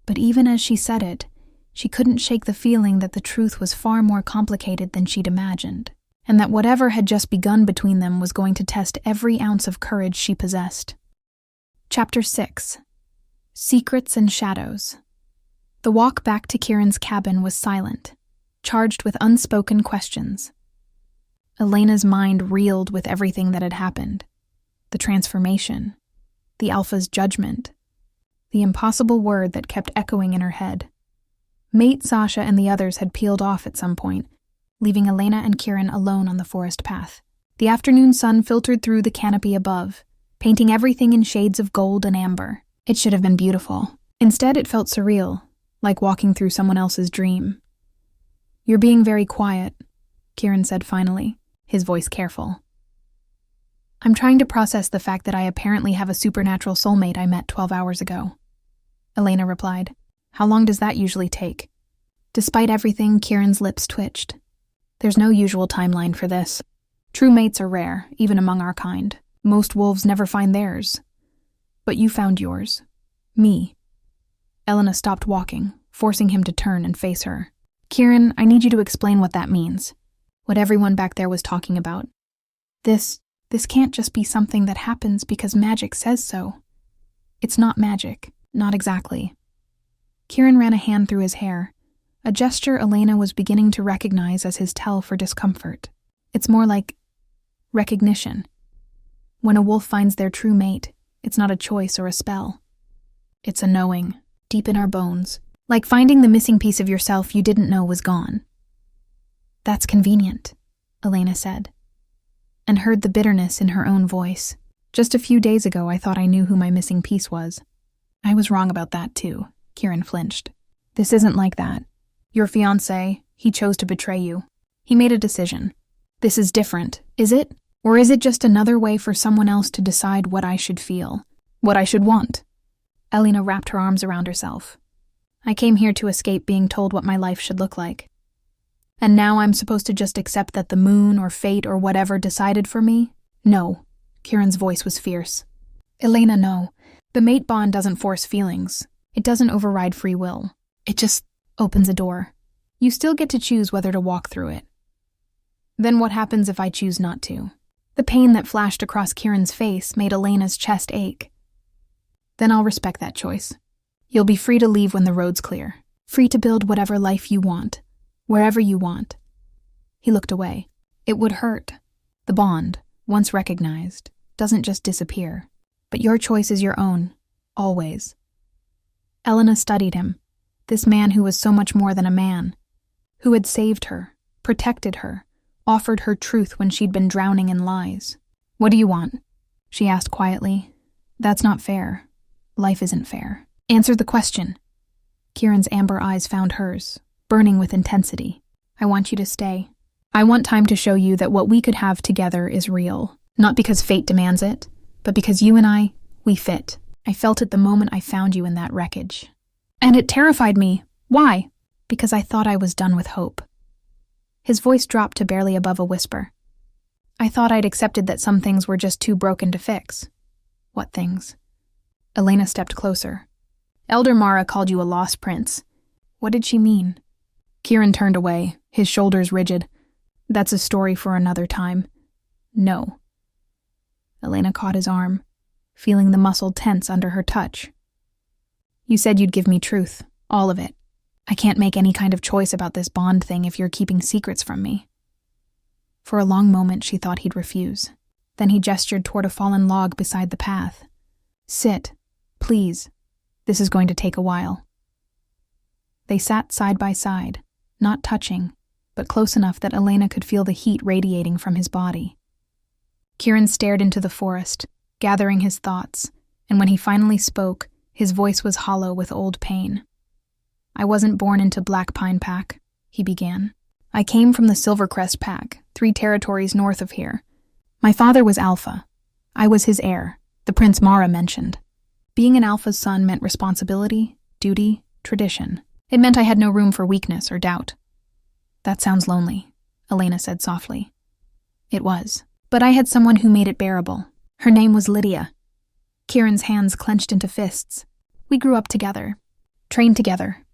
But even as she said it, she couldn't shake the feeling that the truth was far more complicated than she'd imagined, and that whatever had just begun between them was going to test every ounce of courage she possessed. Chapter 6. Secrets and Shadows. The walk back to Kieran's cabin was silent, charged with unspoken questions. Elena's mind reeled with everything that had happened. The transformation, the Alpha's judgment, the impossible word that kept echoing in her head. Mate Sasha and the others had peeled off at some point, leaving Elena and Kieran alone on the forest path. The afternoon sun filtered through the canopy above, painting everything in shades of gold and amber. It should have been beautiful. Instead, it felt surreal, like walking through someone else's dream. "You're being very quiet," Kieran said finally, his voice careful. "I'm trying to process the fact that I apparently have a supernatural soulmate I met 12 hours ago," Elena replied. "How long does that usually take?" Despite everything, Kieran's lips twitched. "There's no usual timeline for this. True mates are rare, even among our kind. Most wolves never find theirs. But you found yours. Me." Elena stopped walking, forcing him to turn and face her. "Kieran, I need you to explain what that means. What everyone back there was talking about. This can't just be something that happens because magic says so. It's not magic, not exactly." Kieran ran a hand through his hair, a gesture Elena was beginning to recognize as his tell for discomfort. It's more like recognition. When a wolf finds their true mate, it's not a choice or a spell. It's a knowing, deep in our bones, like finding the missing piece of yourself you didn't know was gone. "That's convenient," Elena said, and heard the bitterness in her own voice. "Just a few days ago I thought I knew who my missing piece was." "I was wrong about that too," Kieran flinched. "This isn't like that. Your fiancé, he chose to betray you. He made a decision. This is different, is it? Or is it just another way for someone else to decide what I should feel, what I should want?" Elena wrapped her arms around herself. "I came here to escape being told what my life should look like. And now I'm supposed to just accept that the moon or fate or whatever decided for me? No." Kieran's voice was fierce. "Elena, no. The mate bond doesn't force feelings. It doesn't override free will. It just opens a door. You still get to choose whether to walk through it. Then what happens if I choose not to?" The pain that flashed across Kieran's face made Elena's chest ache. "Then I'll respect that choice. You'll be free to leave when the road's clear. Free to build whatever life you want, wherever you want." He looked away. "It would hurt. The bond, once recognized, doesn't just disappear. But your choice is your own, always." Elena studied him, this man who was so much more than a man, who had saved her, protected her, offered her truth when she'd been drowning in lies. "What do you want?" she asked quietly. "That's not fair. Life isn't fair. Answer the question." Kieran's amber eyes found hers, burning with intensity. "I want you to stay. I want time to show you that what we could have together is real. Not because fate demands it, but because you and I, we fit. I felt it the moment I found you in that wreckage. And it terrified me. Why? Because I thought I was done with hope." His voice dropped to barely above a whisper. "I thought I'd accepted that some things were just too broken to fix." "What things?" Elena stepped closer. "Elder Mara called you a lost prince. What did she mean?" Kieran turned away, his shoulders rigid. "That's a story for another time." "No." Elena caught his arm, feeling the muscle tense under her touch. "You said you'd give me truth, all of it. I can't make any kind of choice about this bond thing if you're keeping secrets from me." For a long moment she thought he'd refuse. Then he gestured toward a fallen log beside the path. "Sit, please. This is going to take a while." They sat side by side, not touching, but close enough that Elena could feel the heat radiating from his body. Kieran stared into the forest, gathering his thoughts, and when he finally spoke, his voice was hollow with old pain. "I wasn't born into Black Pine Pack," he began. "I came from the Silvercrest Pack, 3 territories north of here. My father was Alpha. I was his heir, the Prince Mara mentioned. Being an Alpha's son meant responsibility, duty, tradition. It meant I had no room for weakness or doubt." "That sounds lonely," Elena said softly. It was, but I had someone who made it bearable. Her name was Lydia." Kieran's hands clenched into fists. We grew up together, trained together.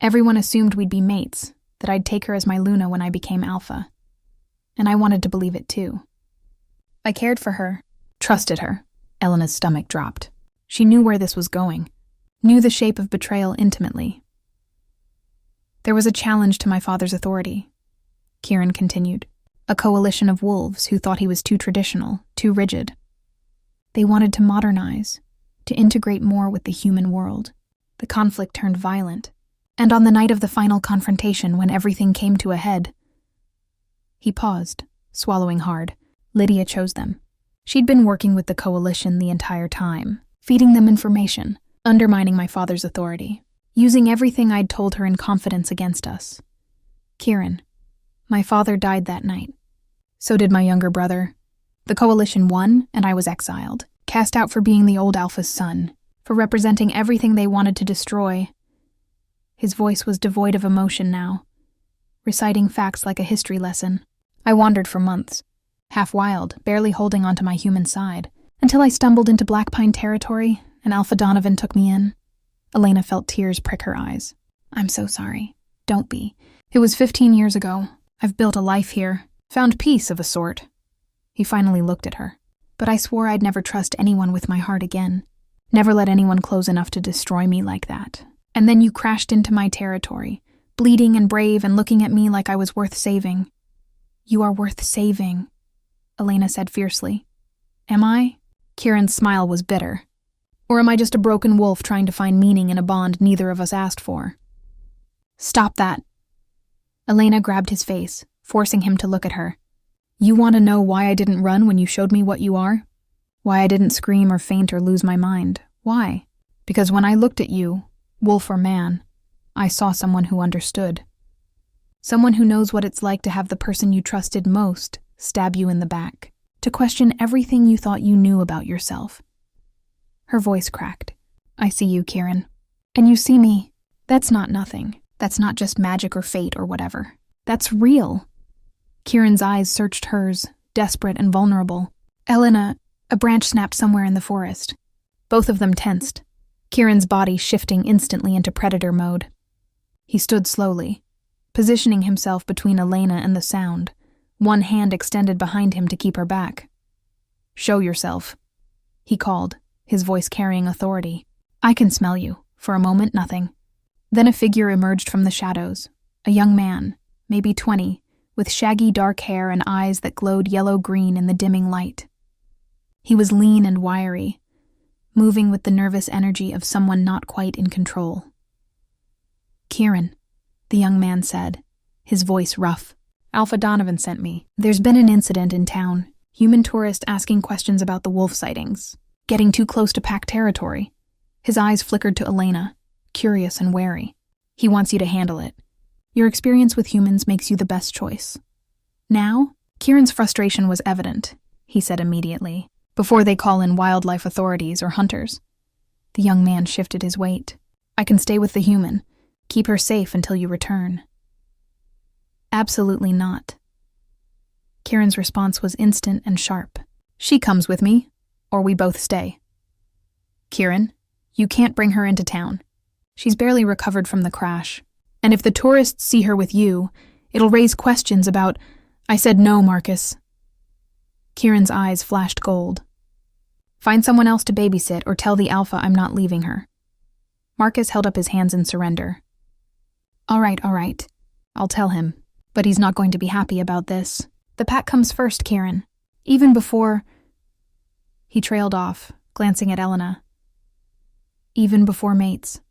Everyone assumed we'd be mates, that I'd take her as my Luna when I became Alpha. And I wanted to believe it too. I cared for her, trusted her. Elena's stomach dropped. She knew where this was going, knew the shape of betrayal intimately. There was a challenge to my father's authority, Kieran continued. A coalition of wolves who thought he was too traditional, too rigid. They wanted to modernize, to integrate more with the human world. The conflict turned violent, and on the night of the final confrontation, when everything came to a head, he paused, swallowing hard. Lydia chose them. She'd been working with the coalition the entire time, feeding them information, undermining my father's authority, using everything I'd told her in confidence against us. Kieran, my father died that night. So did my younger brother. The coalition won, and I was exiled, cast out for being the old Alpha's son, for representing everything they wanted to destroy. His voice was devoid of emotion now, reciting facts like a history lesson. I wandered for months, half wild, barely holding onto my human side, until I stumbled into Black Pine territory, and Alpha Donovan took me in. Elena felt tears prick her eyes. I'm so sorry. Don't be. It was 15 years ago. I've built a life here, found peace of a sort. He finally looked at her. But I swore I'd never trust anyone with my heart again. Never let anyone close enough to destroy me like that. And then you crashed into my territory, bleeding and brave and looking at me like I was worth saving. You are worth saving, Elena said fiercely. Am I? Kieran's smile was bitter. Or am I just a broken wolf trying to find meaning in a bond neither of us asked for? Stop that. Elena grabbed his face, forcing him to look at her. You want to know why I didn't run when you showed me what you are? Why I didn't scream or faint or lose my mind? Why? Because when I looked at you, wolf or man, I saw someone who understood. Someone who knows what it's like to have the person you trusted most stab you in the back, to question everything you thought you knew about yourself. Her voice cracked. I see you, Kieran. And you see me. That's not nothing. That's not just magic or fate or whatever. That's real. Kieran's eyes searched hers, desperate and vulnerable. Elena, a branch snapped somewhere in the forest. Both of them tensed, Kieran's body shifting instantly into predator mode. He stood slowly, positioning himself between Elena and the sound, one hand extended behind him to keep her back. Show yourself, he called, his voice carrying authority. I can smell you. For a moment, nothing. Then a figure emerged from the shadows, a young man, maybe 20, with shaggy dark hair and eyes that glowed yellow-green in the dimming light. He was lean and wiry, moving with the nervous energy of someone not quite in control. Kieran, the young man said, his voice rough. Alpha Donovan sent me. There's been an incident in town. Human tourist asking questions about the wolf sightings. Getting too close to Pack territory. His eyes flickered to Elena, curious and wary. He wants you to handle it. Your experience with humans makes you the best choice. Now, Kieran's frustration was evident, he said immediately, before they call in wildlife authorities or hunters. The young man shifted his weight. I can stay with the human. Keep her safe until you return. Absolutely not. Kieran's response was instant and sharp. She comes with me, or we both stay. Kieran, you can't bring her into town. She's barely recovered from the crash. And if the tourists see her with you, it'll raise questions about... I said no, Marcus. Kieran's eyes flashed gold. Find someone else to babysit or tell the Alpha I'm not leaving her. Marcus held up his hands in surrender. All right. I'll tell him. But he's not going to be happy about this. The Pack comes first, Kieran. Even before... He trailed off, glancing at Elena. Even before mates.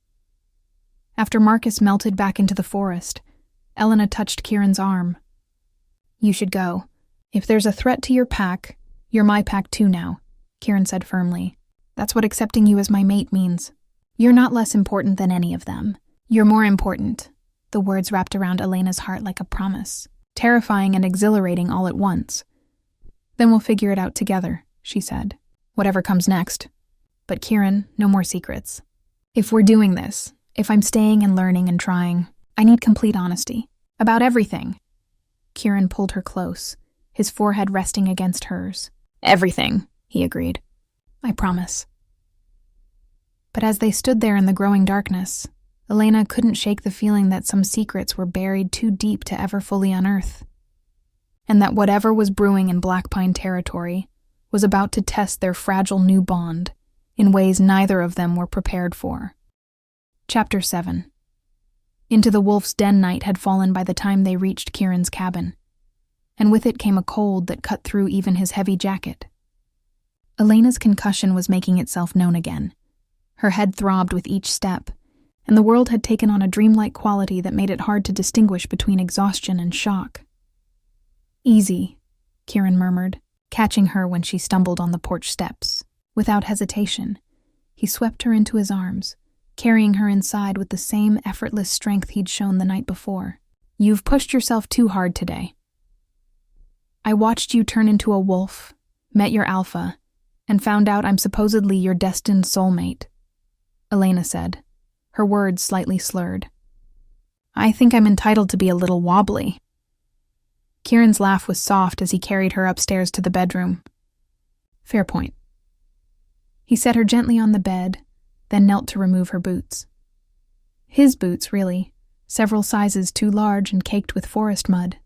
After Marcus melted back into the forest, Elena touched Kieran's arm. You should go. If there's a threat to your pack, you're my pack too now, Kieran said firmly. That's what accepting you as my mate means. You're not less important than any of them. You're more important. The words wrapped around Elena's heart like a promise, terrifying and exhilarating all at once. Then we'll figure it out together, she said. Whatever comes next. But Kieran, no more secrets. If we're doing this, if I'm staying and learning and trying, I need complete honesty. About everything. Kieran pulled her close, his forehead resting against hers. Everything, he agreed. I promise. But as they stood there in the growing darkness, Elena couldn't shake the feeling that some secrets were buried too deep to ever fully unearth, and that whatever was brewing in Black Pine territory was about to test their fragile new bond in ways neither of them were prepared for. Chapter 7. Into the wolf's den night had fallen by the time they reached Kieran's cabin, and with it came a cold that cut through even his heavy jacket. Elena's concussion was making itself known again. Her head throbbed with each step, and the world had taken on a dreamlike quality that made it hard to distinguish between exhaustion and shock. "Easy," Kieran murmured, catching her when she stumbled on the porch steps. Without hesitation, he swept her into his arms, carrying her inside with the same effortless strength he'd shown the night before. "You've pushed yourself too hard today. I watched you turn into a wolf, met your alpha, and found out I'm supposedly your destined soulmate," Elena said, her words slightly slurred. "I think I'm entitled to be a little wobbly." Kieran's laugh was soft as he carried her upstairs to the bedroom. "Fair point." He set her gently on the bed, then knelt to remove her boots. His boots, really, several sizes too large and caked with forest mud.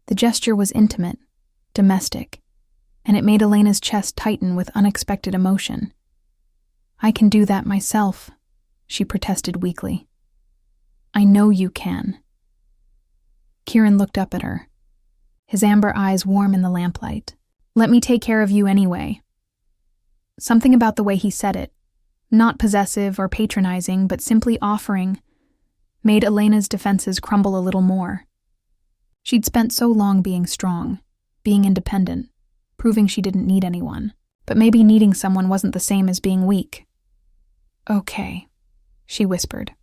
The gesture was intimate, domestic, and it made Elena's chest tighten with unexpected emotion. "I can do that myself," she protested weakly. "I know you can." Kieran looked up at her, his amber eyes warm in the lamplight. "Let me take care of you anyway." Something about the way he said it, not possessive or patronizing, but simply offering, made Elena's defenses crumble a little more. She'd spent so long being strong, being independent, proving she didn't need anyone, but maybe needing someone wasn't the same as being weak. "Okay," she whispered.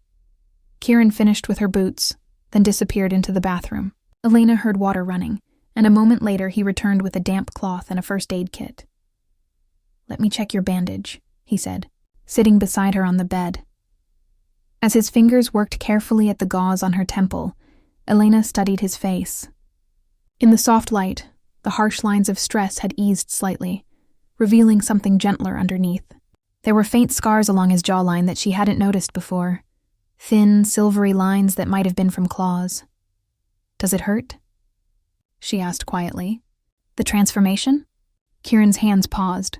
Kieran finished with her boots, then disappeared into the bathroom. Elena heard water running, and a moment later he returned with a damp cloth and a first aid kit. "Let me check your bandage," he said, sitting beside her on the bed. As his fingers worked carefully at the gauze on her temple, Elena studied his face. In the soft light, the harsh lines of stress had eased slightly, revealing something gentler underneath. There were faint scars along his jawline that she hadn't noticed before, thin, silvery lines that might have been from claws. "Does it hurt?" she asked quietly. "The transformation?" Kieran's hands paused.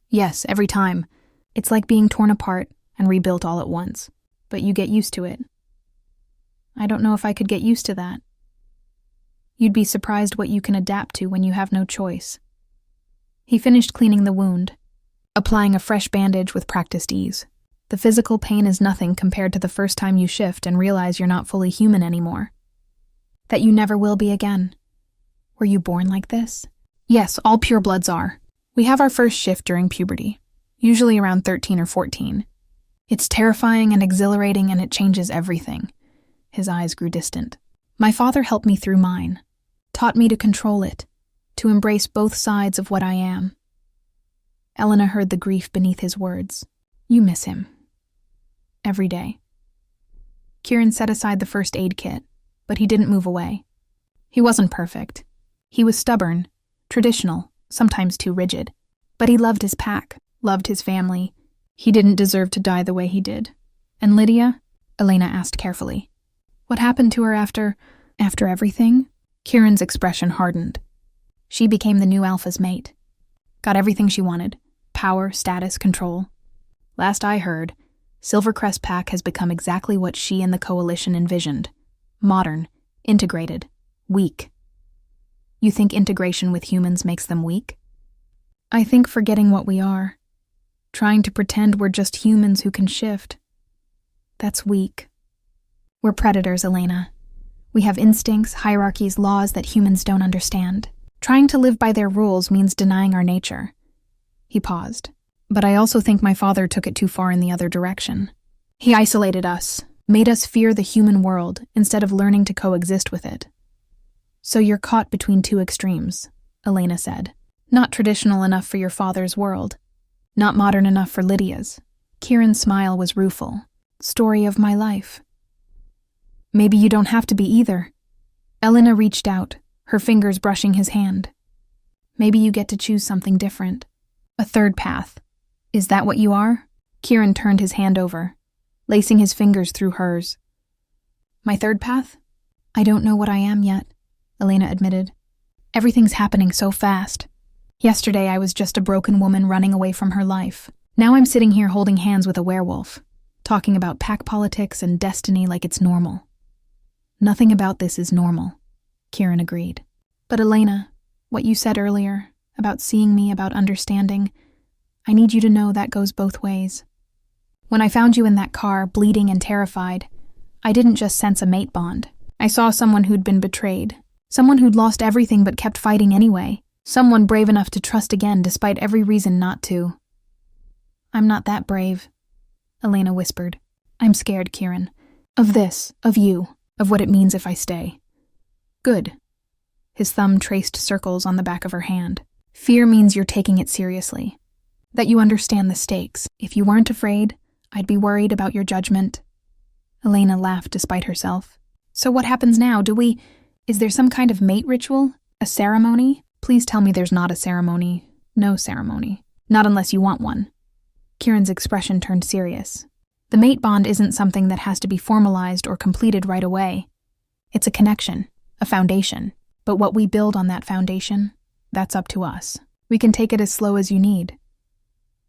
"Yes, every time. It's like being torn apart and rebuilt all at once, but you get used to it." "I don't know if I could get used to that." "You'd be surprised what you can adapt to when you have no choice." He finished cleaning the wound, applying a fresh bandage with practiced ease. The physical pain is nothing compared to the first time you shift and realize you're not fully human anymore. That you never will be again. Were you born like this? Yes, all purebloods are. We have our first shift during puberty, usually around 13 or 14. It's terrifying and exhilarating, and it changes everything. His eyes grew distant. My father helped me through mine, taught me to control it, to embrace both sides of what I am. Elena heard the grief beneath his words. "You miss him. Every day." Kieran set aside the first aid kit, but he didn't move away. He wasn't perfect. He was stubborn, traditional, sometimes too rigid. But he loved his pack, loved his family. He didn't deserve to die the way he did. "And Lydia?" Elena asked carefully. "What happened to her after everything?" Kieran's expression hardened. "She became the new Alpha's mate. Got everything she wanted. Power, status, control. Last I heard, Crescent Pack has become exactly what she and the Coalition envisioned. Modern, integrated, weak." "You think integration with humans makes them weak?" "I think forgetting what we are, trying to pretend we're just humans who can shift, that's weak. We're predators, Elena. We have instincts, hierarchies, laws that humans don't understand. Trying to live by their rules means denying our nature." He paused. "But I also think my father took it too far in the other direction. He isolated us, made us fear the human world instead of learning to coexist with it." "So you're caught between two extremes," Elena said. "Not traditional enough for your father's world, not modern enough for Lydia's." Kieran's smile was rueful. "Story of my life." "Maybe you don't have to be either." Elena reached out, her fingers brushing his hand. "Maybe you get to choose something different. A third path. Is that what you are?" Kieran turned his hand over, lacing his fingers through hers. My third path? I don't know what I am yet, Elara admitted. Everything's happening so fast. Yesterday I was just a broken woman running away from her life. Now I'm sitting here holding hands with a werewolf, talking about pack politics and destiny like it's normal. Nothing about this is normal, Kieran agreed. But Elara, what you said earlier, about seeing me, about understanding, I need you to know that goes both ways. When I found you in that car, bleeding and terrified, I didn't just sense a mate bond. I saw someone who'd been betrayed, someone who'd lost everything but kept fighting anyway, someone brave enough to trust again despite every reason not to. I'm not that brave, Elara whispered. I'm scared, Kieran. Of this, of you, of what it means if I stay. Good. His thumb traced circles on the back of her hand. Fear means you're taking it seriously. That you understand the stakes. If you weren't afraid, I'd be worried about your judgment. Elara laughed despite herself. So what happens now? Is there some kind of mate ritual? A ceremony? Please tell me there's not a ceremony. No ceremony. Not unless you want one. Kieran's expression turned serious. The mate bond isn't something that has to be formalized or completed right away. It's a connection, a foundation. But what we build on that foundation, that's up to us. We can take it as slow as you need.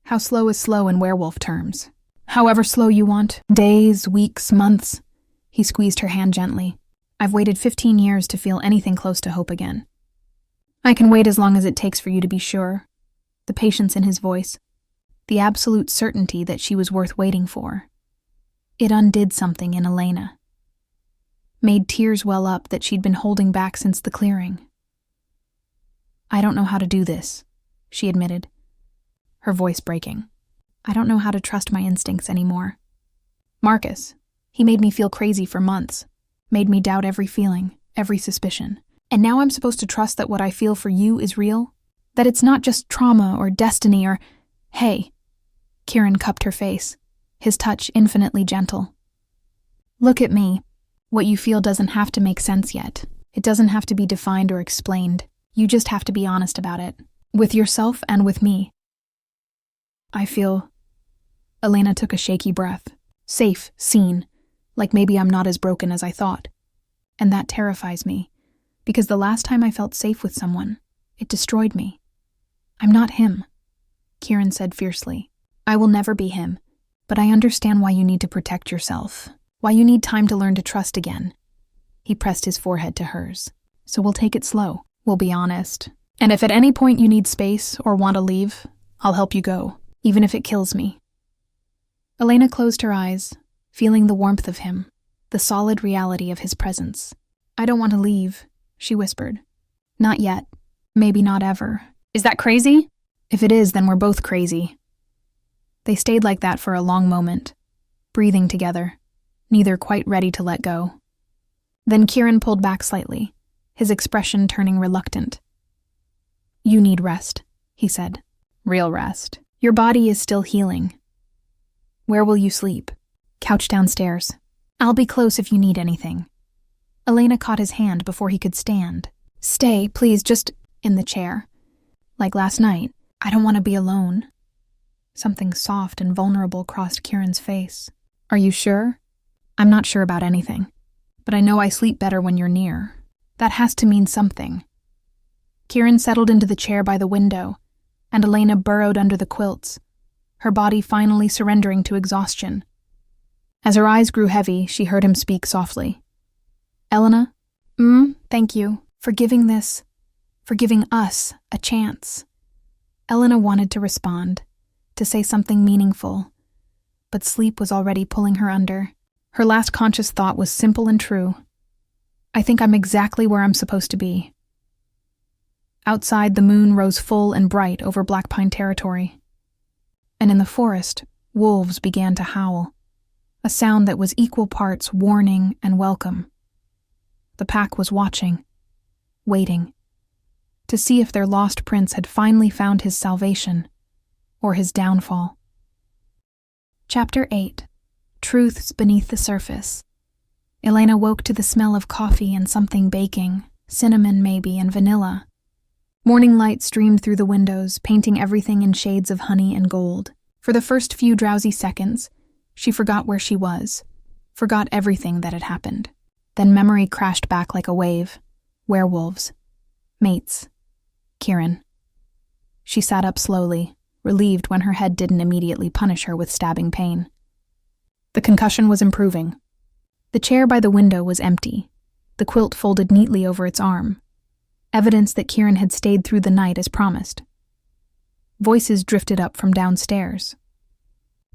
How slow is slow in werewolf terms? However slow you want. Days, weeks, months. He squeezed her hand gently. I've waited 15 years to feel anything close to hope again. I can wait as long as it takes for you to be sure. The patience in his voice. The absolute certainty that she was worth waiting for. It undid something in Elara. Made tears well up that she'd been holding back since the clearing. I don't know how to do this, she admitted, her voice breaking. I don't know how to trust my instincts anymore. Marcus, he made me feel crazy for months, made me doubt every feeling, every suspicion. And now I'm supposed to trust that what I feel for you is real? That it's not just trauma or destiny or... Hey. Kieran cupped her face, his touch infinitely gentle. Look at me. What you feel doesn't have to make sense yet. It doesn't have to be defined or explained. You just have to be honest about it. With yourself and with me. I feel... Elara took a shaky breath. Safe, seen. Like maybe I'm not as broken as I thought. And that terrifies me. Because the last time I felt safe with someone, it destroyed me. I'm not him, Kieran said fiercely. I will never be him. But I understand why you need to protect yourself. Why you need time to learn to trust again. He pressed his forehead to hers. So we'll take it slow. We'll be honest. And if at any point you need space or want to leave, I'll help you go, even if it kills me. Elara closed her eyes, feeling the warmth of him, the solid reality of his presence. I don't want to leave, she whispered. Not yet. Maybe not ever. Is that crazy? If it is, then we're both crazy. They stayed like that for a long moment, breathing together, neither quite ready to let go. Then Kieran pulled back slightly, his expression turning reluctant. You need rest, he said. Real rest. Your body is still healing. Where will you sleep? Couch downstairs. I'll be close if you need anything. Elara caught his hand before he could stand. Stay, please, just in the chair. Like last night. I don't want to be alone. Something soft and vulnerable crossed Kieran's face. Are you sure? I'm not sure about anything, but I know I sleep better when you're near. That has to mean something. Kieran settled into the chair by the window, and Elara burrowed under the quilts, her body finally surrendering to exhaustion. As her eyes grew heavy, she heard him speak softly. Elara? Thank you for giving us a chance. Elara wanted to respond, to say something meaningful, but sleep was already pulling her under. Her last conscious thought was simple and true. I think I'm exactly where I'm supposed to be. Outside, the moon rose full and bright over Black Pine territory. And in the forest, wolves began to howl, a sound that was equal parts warning and welcome. The pack was watching, waiting, to see if their lost prince had finally found his salvation, or his downfall. Chapter 8. Truths Beneath the Surface. Elara woke to the smell of coffee and something baking, cinnamon maybe and vanilla. Morning light streamed through the windows, painting everything in shades of honey and gold. For For the first few drowsy seconds, she forgot where she was, forgot everything that had happened. Then memory crashed back like a wave. Werewolves. Mates. Kieran. She sat up slowly, relieved when her head didn't immediately punish her with stabbing pain. The concussion was improving. The chair by the window was empty, the quilt folded neatly over its arm, evidence that Kieran had stayed through the night as promised. Voices drifted up from downstairs.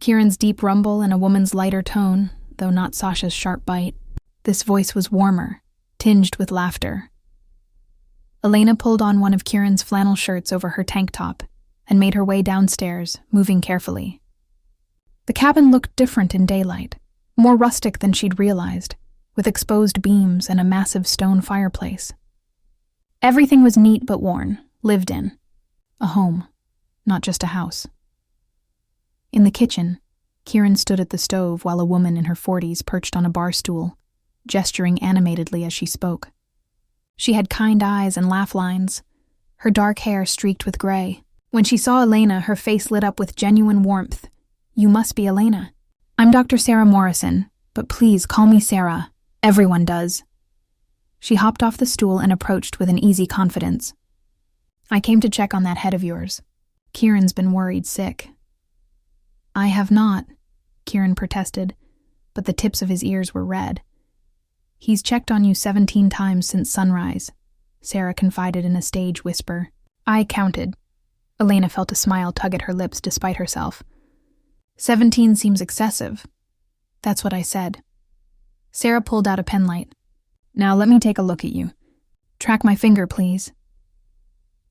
Kieran's deep rumble and a woman's lighter tone, though not Sasha's sharp bite. This voice was warmer, tinged with laughter. Elena pulled on one of Kieran's flannel shirts over her tank top and made her way downstairs, moving carefully. The cabin looked different in daylight, more rustic than she'd realized, with exposed beams and a massive stone fireplace. Everything was neat but worn, lived in. A home, not just a house. In the kitchen, Kieran stood at the stove while a woman in her 40s perched on a bar stool, gesturing animatedly as she spoke. She had kind eyes and laugh lines, her dark hair streaked with gray. When she saw Elena, her face lit up with genuine warmth. "You must be Elena." "I'm Dr. Sarah Morrison, but please call me Sarah. Everyone does." She hopped off the stool and approached with an easy confidence. "I came to check on that head of yours. Kieran's been worried sick." "I have not," Kieran protested, but the tips of his ears were red. "He's checked on you 17 times since sunrise," Sarah confided in a stage whisper. "I counted." Elena felt a smile tug at her lips despite herself. 17 seems excessive. That's what I said. Sarah pulled out a penlight. "Now let me take a look at you. Track my finger, please."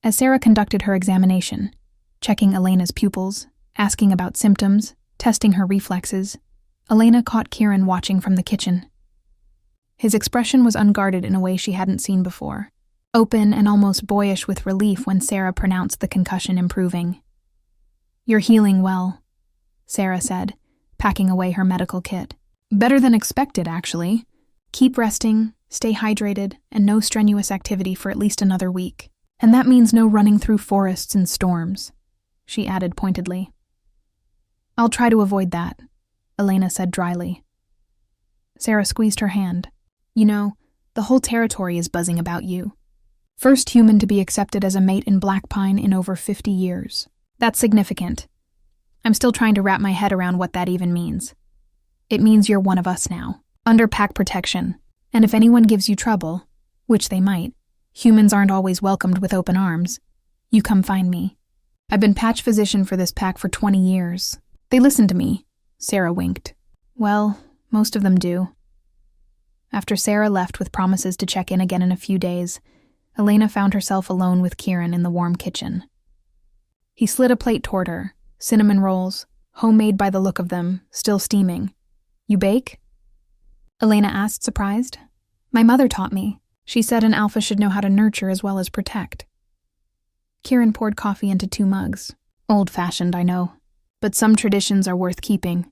As Sarah conducted her examination, checking Elena's pupils, asking about symptoms, testing her reflexes, Elena caught Kieran watching from the kitchen. His expression was unguarded in a way she hadn't seen before, open and almost boyish with relief when Sarah pronounced the concussion improving. "You're healing well," Sarah said, packing away her medical kit. "Better than expected, actually. Keep resting, stay hydrated, and no strenuous activity for at least another week. And that means no running through forests and storms," she added pointedly. "I'll try to avoid that," Elena said dryly. Sarah squeezed her hand. "You know, the whole territory is buzzing about you. First human to be accepted as a mate in Blackpine in over 50 years. That's significant. I'm still trying to wrap my head around what that even means. It means you're one of us now, under pack protection, and if anyone gives you trouble, which they might, humans aren't always welcomed with open arms, you come find me. I've been patch physician for this pack for 20 years. They listen to me," Sarah winked. "Well, most of them do." After Sarah left with promises to check in again in a few days, Elena found herself alone with Kieran in the warm kitchen. He slid a plate toward her, cinnamon rolls, homemade by the look of them, still steaming. "You bake?" Elena asked, surprised. "My mother taught me. She said an alpha should know how to nurture as well as protect." Kieran poured coffee into 2 mugs. "Old-fashioned, I know, but some traditions are worth keeping."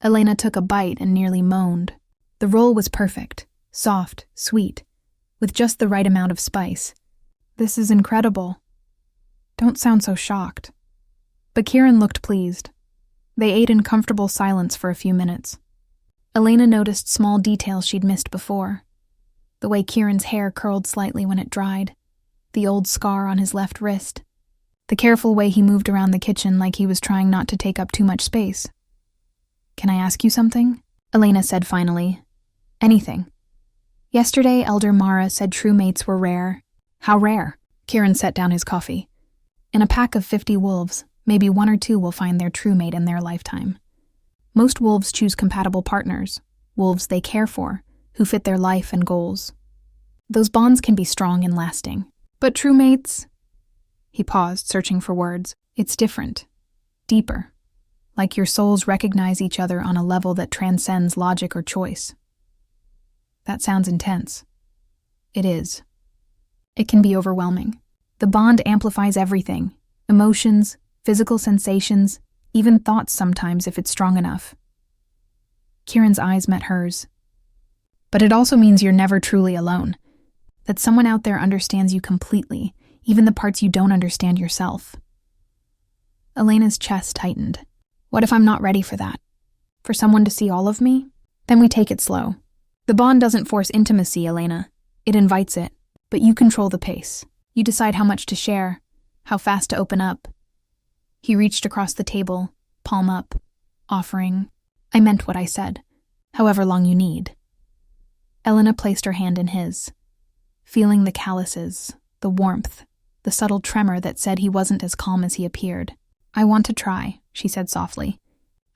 Elena took a bite and nearly moaned. The roll was perfect, soft, sweet, with just the right amount of spice. "This is incredible." "Don't sound so shocked." But Kieran looked pleased. They ate in comfortable silence for a few minutes. Elena noticed small details she'd missed before. The way Kieran's hair curled slightly when it dried, the old scar on his left wrist, the careful way he moved around the kitchen like he was trying not to take up too much space. "Can I ask you something?" Elena said finally. "Anything." "Yesterday, Elder Mara said true mates were rare." "How rare?" Kieran set down his coffee. "In a pack of 50 wolves, maybe 1 or 2 will find their true mate in their lifetime. Most wolves choose compatible partners, wolves they care for, who fit their life and goals. Those bonds can be strong and lasting. But true mates..." He paused, searching for words. "It's different. Deeper. Like your souls recognize each other on a level that transcends logic or choice." That sounds intense. It is. It can be overwhelming. The bond amplifies everything. Emotions, physical sensations, even thoughts sometimes if it's strong enough. Kieran's eyes met hers. "But it also means you're never truly alone. That someone out there understands you completely, even the parts you don't understand yourself." Elena's chest tightened. What if I'm not ready for that? For someone to see all of me? Then we take it slow. The bond doesn't force intimacy, Elena. It invites it. But you control the pace. You decide how much to share, how fast to open up. He reached across the table, palm up, offering, I meant what I said, however long you need. Elena placed her hand in his, feeling the calluses, the warmth, the subtle tremor that said he wasn't as calm as he appeared. I want to try, she said softly.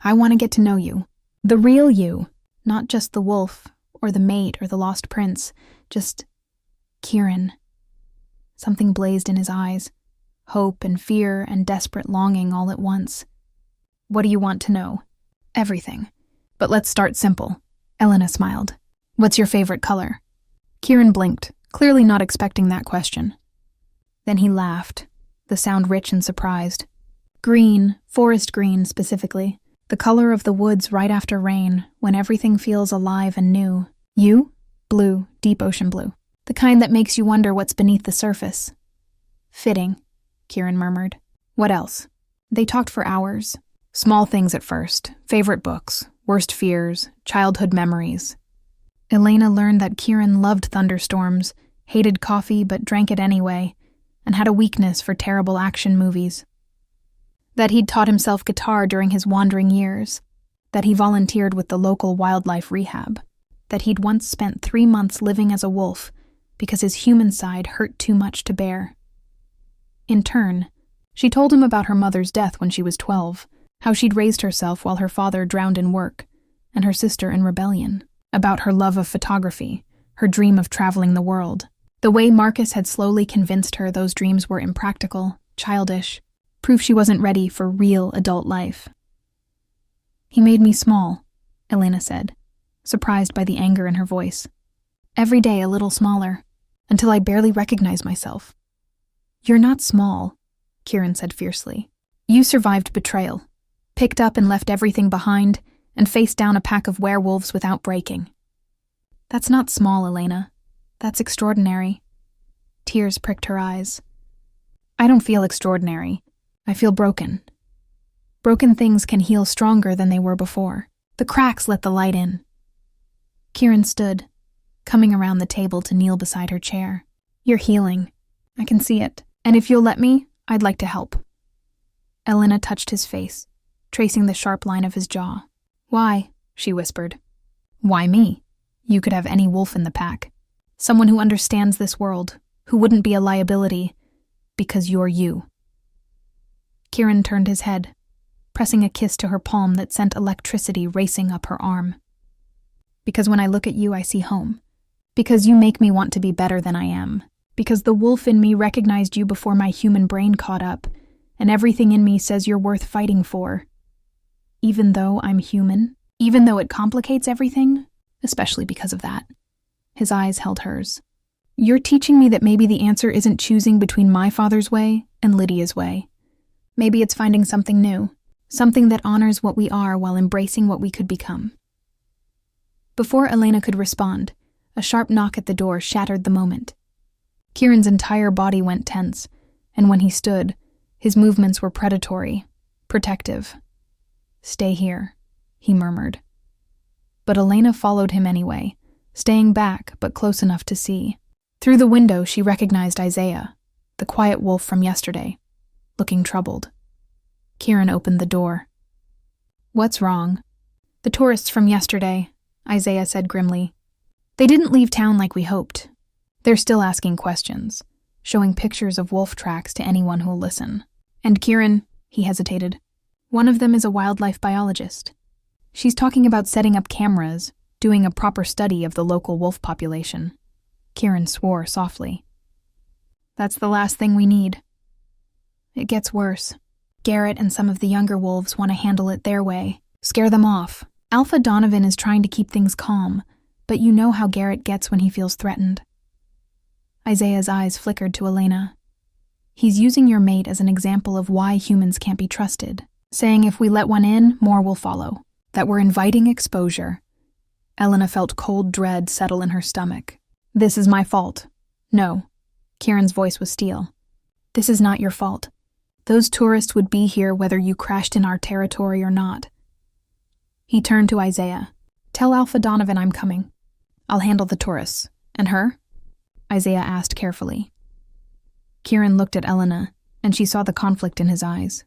I want to get to know you. The real you, not just the wolf, or the mate, or the lost prince, just Kieran. Something blazed in his eyes, hope and fear and desperate longing all at once. What do you want to know? Everything. But let's start simple. Elena smiled. What's your favorite color? Kieran blinked, clearly not expecting that question. Then he laughed, the sound rich and surprised. Green, forest green specifically, the color of the woods right after rain, when everything feels alive and new. You? Blue, deep ocean blue. The kind that makes you wonder what's beneath the surface. Fitting, Kieran murmured. What else? They talked for hours. Small things at first, favorite books, worst fears, childhood memories. Elena learned that Kieran loved thunderstorms, hated coffee but drank it anyway, and had a weakness for terrible action movies. That he'd taught himself guitar during his wandering years. That he volunteered with the local wildlife rehab. That he'd once spent 3 months living as a wolf because his human side hurt too much to bear. In turn, she told him about her mother's death when she was 12, how she'd raised herself while her father drowned in work, and her sister in rebellion, about her love of photography, her dream of traveling the world, the way Marcus had slowly convinced her those dreams were impractical, childish, proof she wasn't ready for real adult life. He made me small, Elena said, surprised by the anger in her voice. Every day a little smaller, until I barely recognized myself. You're not small, Kieran said fiercely. You survived betrayal, picked up and left everything behind, and faced down a pack of werewolves without breaking. That's not small, Elena. That's extraordinary. Tears pricked her eyes. I don't feel extraordinary. I feel broken. Broken things can heal stronger than they were before. The cracks let the light in. Kieran stood, coming around the table to kneel beside her chair. You're healing. I can see it. And if you'll let me, I'd like to help. Elena touched his face, tracing the sharp line of his jaw. Why? She whispered. Why me? You could have any wolf in the pack. Someone who understands this world, who wouldn't be a liability, because you're you. Kieran turned his head, pressing a kiss to her palm that sent electricity racing up her arm. Because when I look at you, I see home. Because you make me want to be better than I am. Because the wolf in me recognized you before my human brain caught up, and everything in me says you're worth fighting for. Even though I'm human, even though it complicates everything, especially because of that. His eyes held hers. You're teaching me that maybe the answer isn't choosing between my father's way and Lydia's way. Maybe it's finding something new, something that honors what we are while embracing what we could become. Before Elena could respond, a sharp knock at the door shattered the moment. Kieran's entire body went tense, and when he stood, his movements were predatory, protective. Stay here, he murmured. But Elena followed him anyway, staying back but close enough to see. Through the window she recognized Isaiah, the quiet wolf from yesterday, looking troubled. Kieran opened the door. What's wrong? The tourists from yesterday, Isaiah said grimly. They didn't leave town like we hoped. They're still asking questions, showing pictures of wolf tracks to anyone who'll listen. And Kieran, he hesitated. One of them is a wildlife biologist. She's talking about setting up cameras, doing a proper study of the local wolf population. Kieran swore softly. That's the last thing we need. It gets worse. Garrett and some of the younger wolves want to handle it their way, scare them off. Alpha Donovan is trying to keep things calm, but you know how Garrett gets when he feels threatened. Isaiah's eyes flickered to Elena. He's using your mate as an example of why humans can't be trusted, saying if we let one in, more will follow, that we're inviting exposure. Elena felt cold dread settle in her stomach. This is my fault. No. Kieran's voice was steel. This is not your fault. Those tourists would be here whether you crashed in our territory or not. He turned to Isaiah. Tell Alpha Donovan I'm coming. I'll handle the tourists. And her? Isaiah asked carefully. Kieran looked at Elena, and she saw the conflict in his eyes.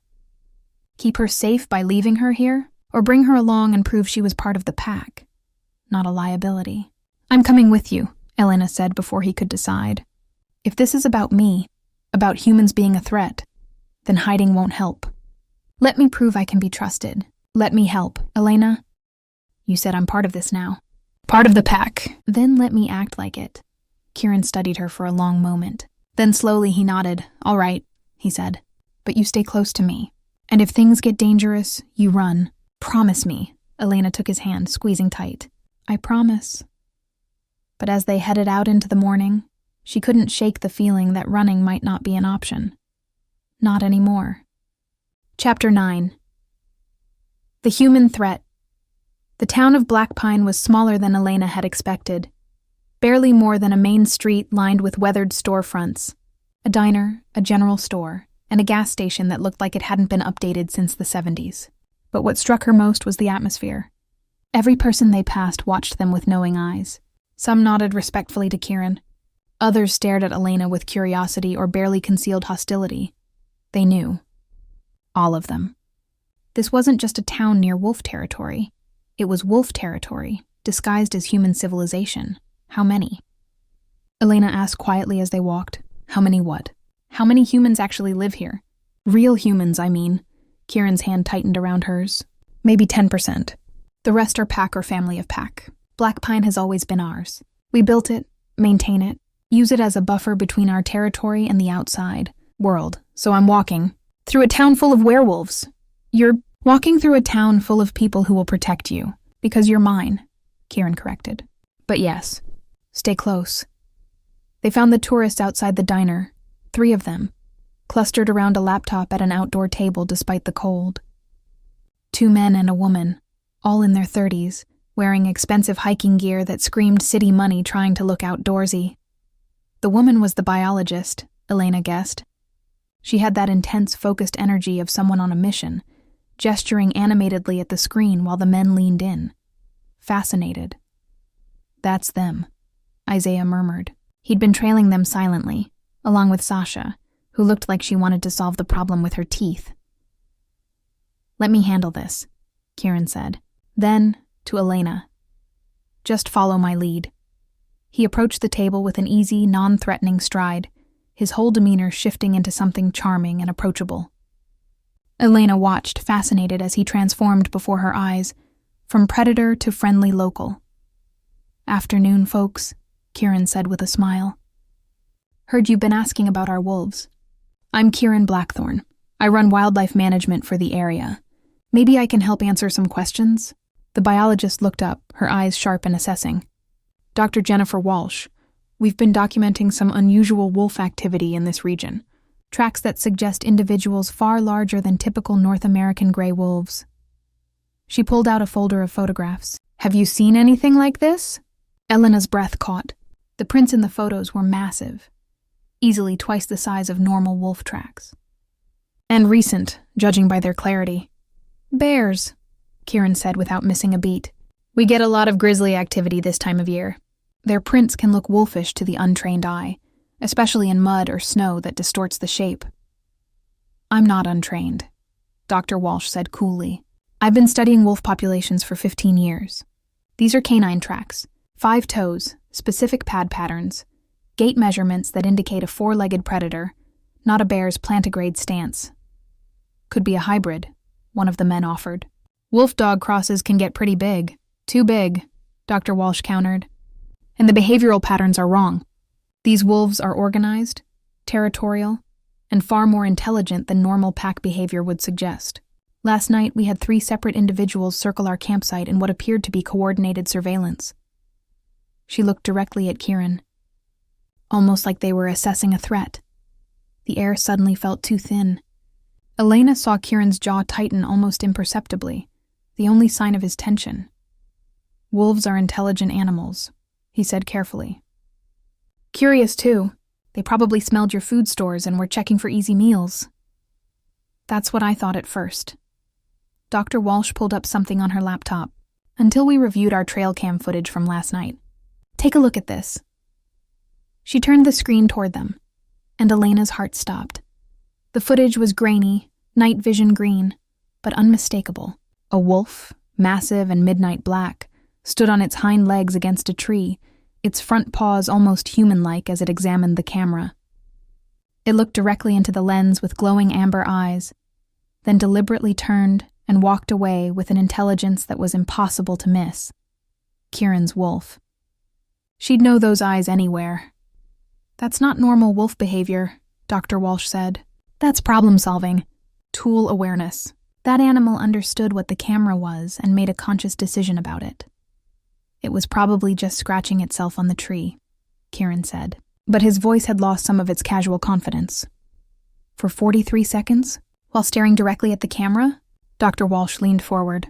Keep her safe by leaving her here, or bring her along and prove she was part of the pack? Not a liability. I'm coming with you, Elena said before he could decide. If this is about me, about humans being a threat, then hiding won't help. Let me prove I can be trusted. Let me help, Elena. You said I'm part of this now. Part of the pack. Then let me act like it. Kieran studied her for a long moment. Then slowly he nodded. All right, he said. But you stay close to me. And if things get dangerous, you run. Promise me. Elena took his hand, squeezing tight. I promise. But as they headed out into the morning, she couldn't shake the feeling that running might not be an option. Not anymore. Chapter 9. The human threat. The town of Blackpine was smaller than Elena had expected. Barely more than a main street lined with weathered storefronts. A diner, a general store, and a gas station that looked like it hadn't been updated since the 70s. But what struck her most was the atmosphere. Every person they passed watched them with knowing eyes. Some nodded respectfully to Kieran. Others stared at Elena with curiosity or barely concealed hostility. They knew. All of them. This wasn't just a town near wolf territory. It was wolf territory, disguised as human civilization. How many? Elena asked quietly as they walked. How many what? How many humans actually live here? Real humans, I mean. Kieran's hand tightened around hers. Maybe 10%. The rest are pack or family of pack. Blackpine has always been ours. We built it, maintain it, use it as a buffer between our territory and the outside world. So I'm walking through a town full of werewolves. You're walking through a town full of people who will protect you, because you're mine, Kieran corrected. But yes, stay close. They found the tourists outside the diner, 3 of them, clustered around a laptop at an outdoor table despite the cold. 2 men and a woman, all in their 30s, wearing expensive hiking gear that screamed city money trying to look outdoorsy. The woman was the biologist, Elena guessed. She had that intense, focused energy of someone on a mission, gesturing animatedly at the screen while the men leaned in. Fascinated. That's them, Isaiah murmured. He'd been trailing them silently, along with Sasha, who looked like she wanted to solve the problem with her teeth. Let me handle this, Kieran said. Then, to Elena. Just follow my lead. He approached the table with an easy, non-threatening stride, his whole demeanor shifting into something charming and approachable. Elena watched, fascinated as he transformed before her eyes, from predator to friendly local. Afternoon, folks, Kieran said with a smile. Heard you've been asking about our wolves. I'm Kieran Blackthorn. I run wildlife management for the area. Maybe I can help answer some questions? The biologist looked up, her eyes sharp and assessing. Dr. Jennifer Walsh. We've been documenting some unusual wolf activity in this region. Tracks that suggest individuals far larger than typical North American gray wolves. She pulled out a folder of photographs. Have you seen anything like this? Elena's breath caught. The prints in the photos were massive, easily twice the size of normal wolf tracks. And recent, judging by their clarity. Bears, Kieran said without missing a beat. We get a lot of grizzly activity this time of year. Their prints can look wolfish to the untrained eye, especially in mud or snow that distorts the shape. I'm not untrained, Dr. Walsh said coolly. I've been studying wolf populations for 15 years. These are canine tracks, 5 toes, specific pad patterns, gait measurements that indicate a 4-legged predator, not a bear's plantigrade stance. Could be a hybrid, one of the men offered. Wolf-dog crosses can get pretty big. Too big, Dr. Walsh countered. And the behavioral patterns are wrong. These wolves are organized, territorial, and far more intelligent than normal pack behavior would suggest. Last night, we had 3 separate individuals circle our campsite in what appeared to be coordinated surveillance. She looked directly at Kieran, almost like they were assessing a threat. The air suddenly felt too thin. Elena saw Kieran's jaw tighten almost imperceptibly, the only sign of his tension. Wolves are intelligent animals, he said carefully. Curious, too. They probably smelled your food stores and were checking for easy meals. That's what I thought at first. Dr. Walsh pulled up something on her laptop, until we reviewed our trail cam footage from last night. Take a look at this. She turned the screen toward them, and Elena's heart stopped. The footage was grainy, night vision green, but unmistakable. A wolf, massive and midnight black, stood on its hind legs against a tree, its front paws almost human-like as it examined the camera. It looked directly into the lens with glowing amber eyes, then deliberately turned and walked away with an intelligence that was impossible to miss. Kieran's wolf. She'd know those eyes anywhere. That's not normal wolf behavior, Dr. Walsh said. That's problem-solving. Tool awareness. That animal understood what the camera was and made a conscious decision about it. It was probably just scratching itself on the tree, Kieran said. But his voice had lost some of its casual confidence. For 43 seconds, while staring directly at the camera, Dr. Walsh leaned forward.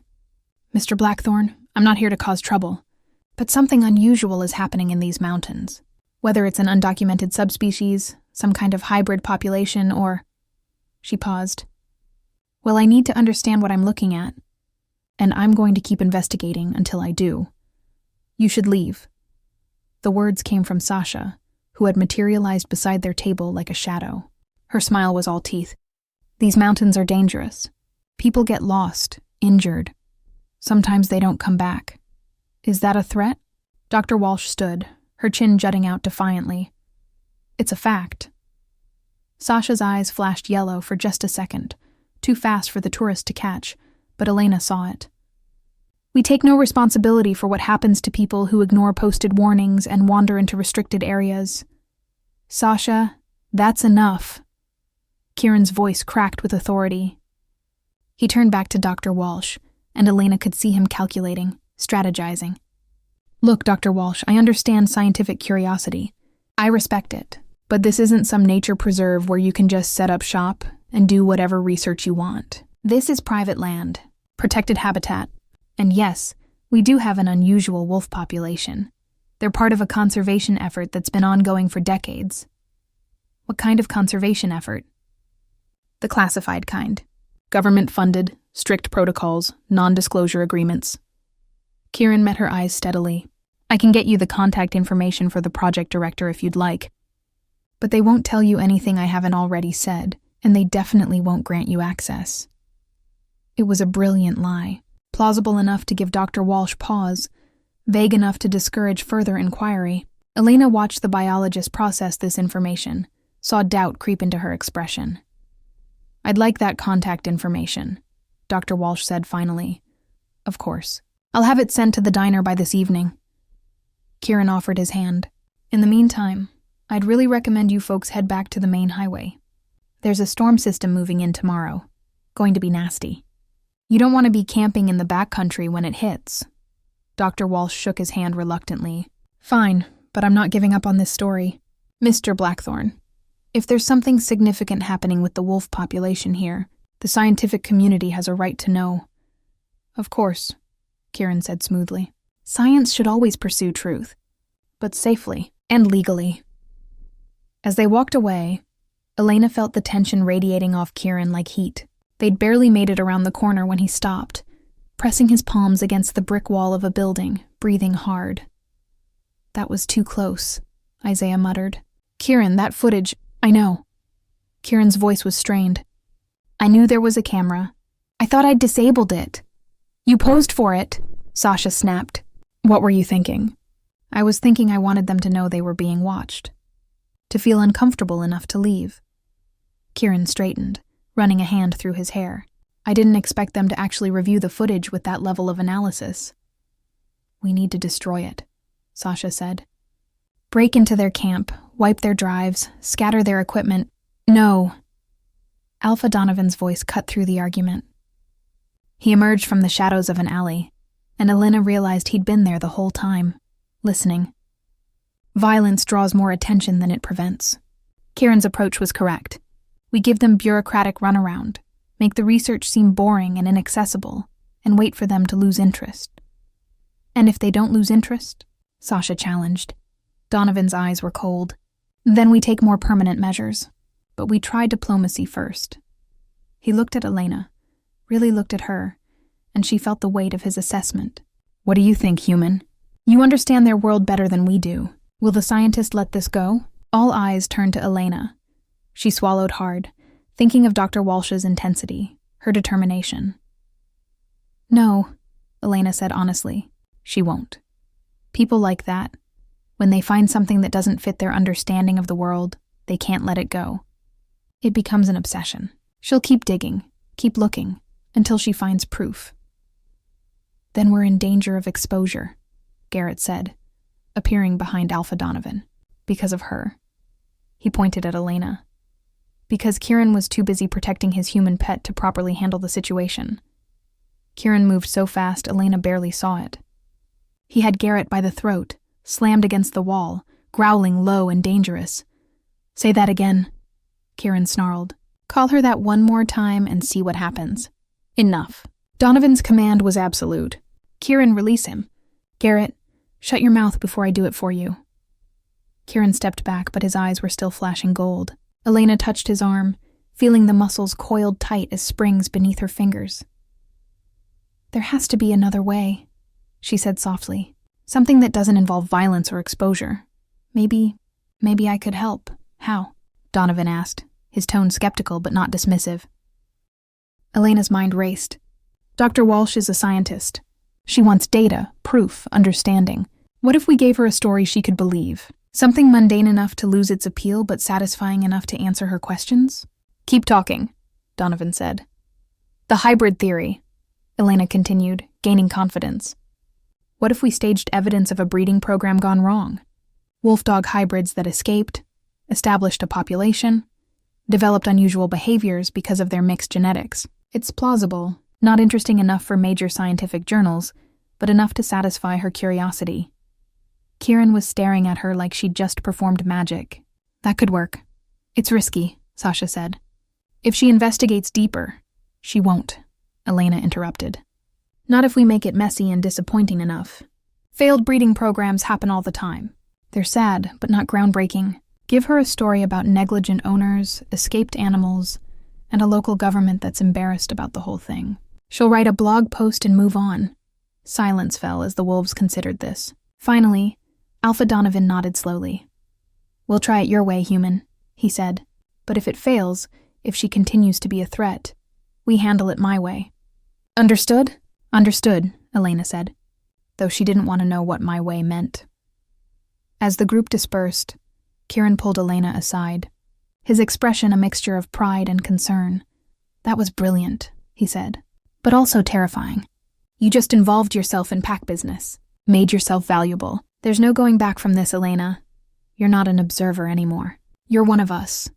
Mr. Blackthorn, I'm not here to cause trouble, but something unusual is happening in these mountains. Whether it's an undocumented subspecies, some kind of hybrid population, or... She paused. Well, I need to understand what I'm looking at, and I'm going to keep investigating until I do. You should leave. The words came from Sasha, who had materialized beside their table like a shadow. Her smile was all teeth. These mountains are dangerous. People get lost, injured. Sometimes they don't come back. Is that a threat? Dr. Walsh stood, her chin jutting out defiantly. It's a fact. Sasha's eyes flashed yellow for just a second, too fast for the tourist to catch, but Elena saw it. We take no responsibility for what happens to people who ignore posted warnings and wander into restricted areas. Sasha, that's enough. Kieran's voice cracked with authority. He turned back to Dr. Walsh, and Elena could see him calculating, strategizing. Look, Dr. Walsh, I understand scientific curiosity. I respect it, but this isn't some nature preserve where you can just set up shop and do whatever research you want. This is private land, protected habitat, and yes, we do have an unusual wolf population. They're part of a conservation effort that's been ongoing for decades. What kind of conservation effort? The classified kind. Government-funded, strict protocols, non-disclosure agreements. Kieran met her eyes steadily. I can get you the contact information for the project director if you'd like. But they won't tell you anything I haven't already said, and they definitely won't grant you access. It was a brilliant lie, plausible enough to give Dr. Walsh pause, vague enough to discourage further inquiry. Elena watched the biologist process this information, saw doubt creep into her expression. I'd like that contact information, Dr. Walsh said finally. Of course. I'll have it sent to the diner by this evening. Kieran offered his hand. In the meantime, I'd really recommend you folks head back to the main highway. There's a storm system moving in tomorrow. Going to be nasty. You don't want to be camping in the backcountry when it hits. Dr. Walsh shook his hand reluctantly. Fine, but I'm not giving up on this story. Mr. Blackthorn, if there's something significant happening with the wolf population here, the scientific community has a right to know. Of course, Kieran said smoothly. Science should always pursue truth, but safely and legally. As they walked away, Elena felt the tension radiating off Kieran like heat. They'd barely made it around the corner when he stopped, pressing his palms against the brick wall of a building, breathing hard. That was too close, Isaiah muttered. Kieran, that footage, I know. Kieran's voice was strained. I knew there was a camera. I thought I'd disabled it. You posed for it, Sasha snapped. What were you thinking? I was thinking I wanted them to know they were being watched. To feel uncomfortable enough to leave. Kieran straightened, running a hand through his hair. I didn't expect them to actually review the footage with that level of analysis. We need to destroy it, Sasha said. Break into their camp, wipe their drives, scatter their equipment. No. Alpha Donovan's voice cut through the argument. He emerged from the shadows of an alley, and Elena realized he'd been there the whole time, listening. Violence draws more attention than it prevents. Kieran's approach was correct. We give them bureaucratic runaround, make the research seem boring and inaccessible, and wait for them to lose interest. And if they don't lose interest? Sasha challenged. Donovan's eyes were cold. Then we take more permanent measures. But we try diplomacy first. He looked at Elena, really looked at her, and she felt the weight of his assessment. What do you think, human? You understand their world better than we do. Will the scientist let this go? All eyes turned to Elena. She swallowed hard, thinking of Dr. Walsh's intensity, her determination. No, Elena said honestly. She won't. People like that, when they find something that doesn't fit their understanding of the world, they can't let it go. It becomes an obsession. She'll keep digging, keep looking, until she finds proof. Then we're in danger of exposure, Garrett said, appearing behind Alpha Donovan. Because of her. He pointed at Elena. Because Kieran was too busy protecting his human pet to properly handle the situation. Kieran moved so fast Elena barely saw it. He had Garrett by the throat, slammed against the wall, growling low and dangerous. Say that again, Kieran snarled. Call her that one more time and see what happens. Enough. Donovan's command was absolute. Kieran, release him. Garrett, shut your mouth before I do it for you. Kieran stepped back, but his eyes were still flashing gold. Elena touched his arm, feeling the muscles coiled tight as springs beneath her fingers. There has to be another way, she said softly. Something that doesn't involve violence or exposure. Maybe I could help. How? Donovan asked, his tone skeptical but not dismissive. Elena's mind raced. Dr. Walsh is a scientist. She wants data, proof, understanding. What if we gave her a story she could believe? Something mundane enough to lose its appeal but satisfying enough to answer her questions? Keep talking, Donovan said. The hybrid theory, Elena continued, gaining confidence. What if we staged evidence of a breeding program gone wrong? Wolf-dog hybrids that escaped, established a population, developed unusual behaviors because of their mixed genetics. It's plausible, not interesting enough for major scientific journals, but enough to satisfy her curiosity. Kieran was staring at her like she'd just performed magic. That could work. It's risky, Sasha said. If she investigates deeper, she won't, Elena interrupted. Not if we make it messy and disappointing enough. Failed breeding programs happen all the time. They're sad, but not groundbreaking. Give her a story about negligent owners, escaped animals, and a local government that's embarrassed about the whole thing. She'll write a blog post and move on. Silence fell as the wolves considered this. Finally, Alpha Donovan nodded slowly. We'll try it your way, human, he said. But if it fails, if she continues to be a threat, we handle it my way. Understood? Understood, Elena said, though she didn't want to know what my way meant. As the group dispersed, Kieran pulled Elena aside, his expression a mixture of pride and concern. That was brilliant, he said, but also terrifying. You just involved yourself in pack business, made yourself valuable. There's no going back from this, Elena. You're not an observer anymore. You're one of us.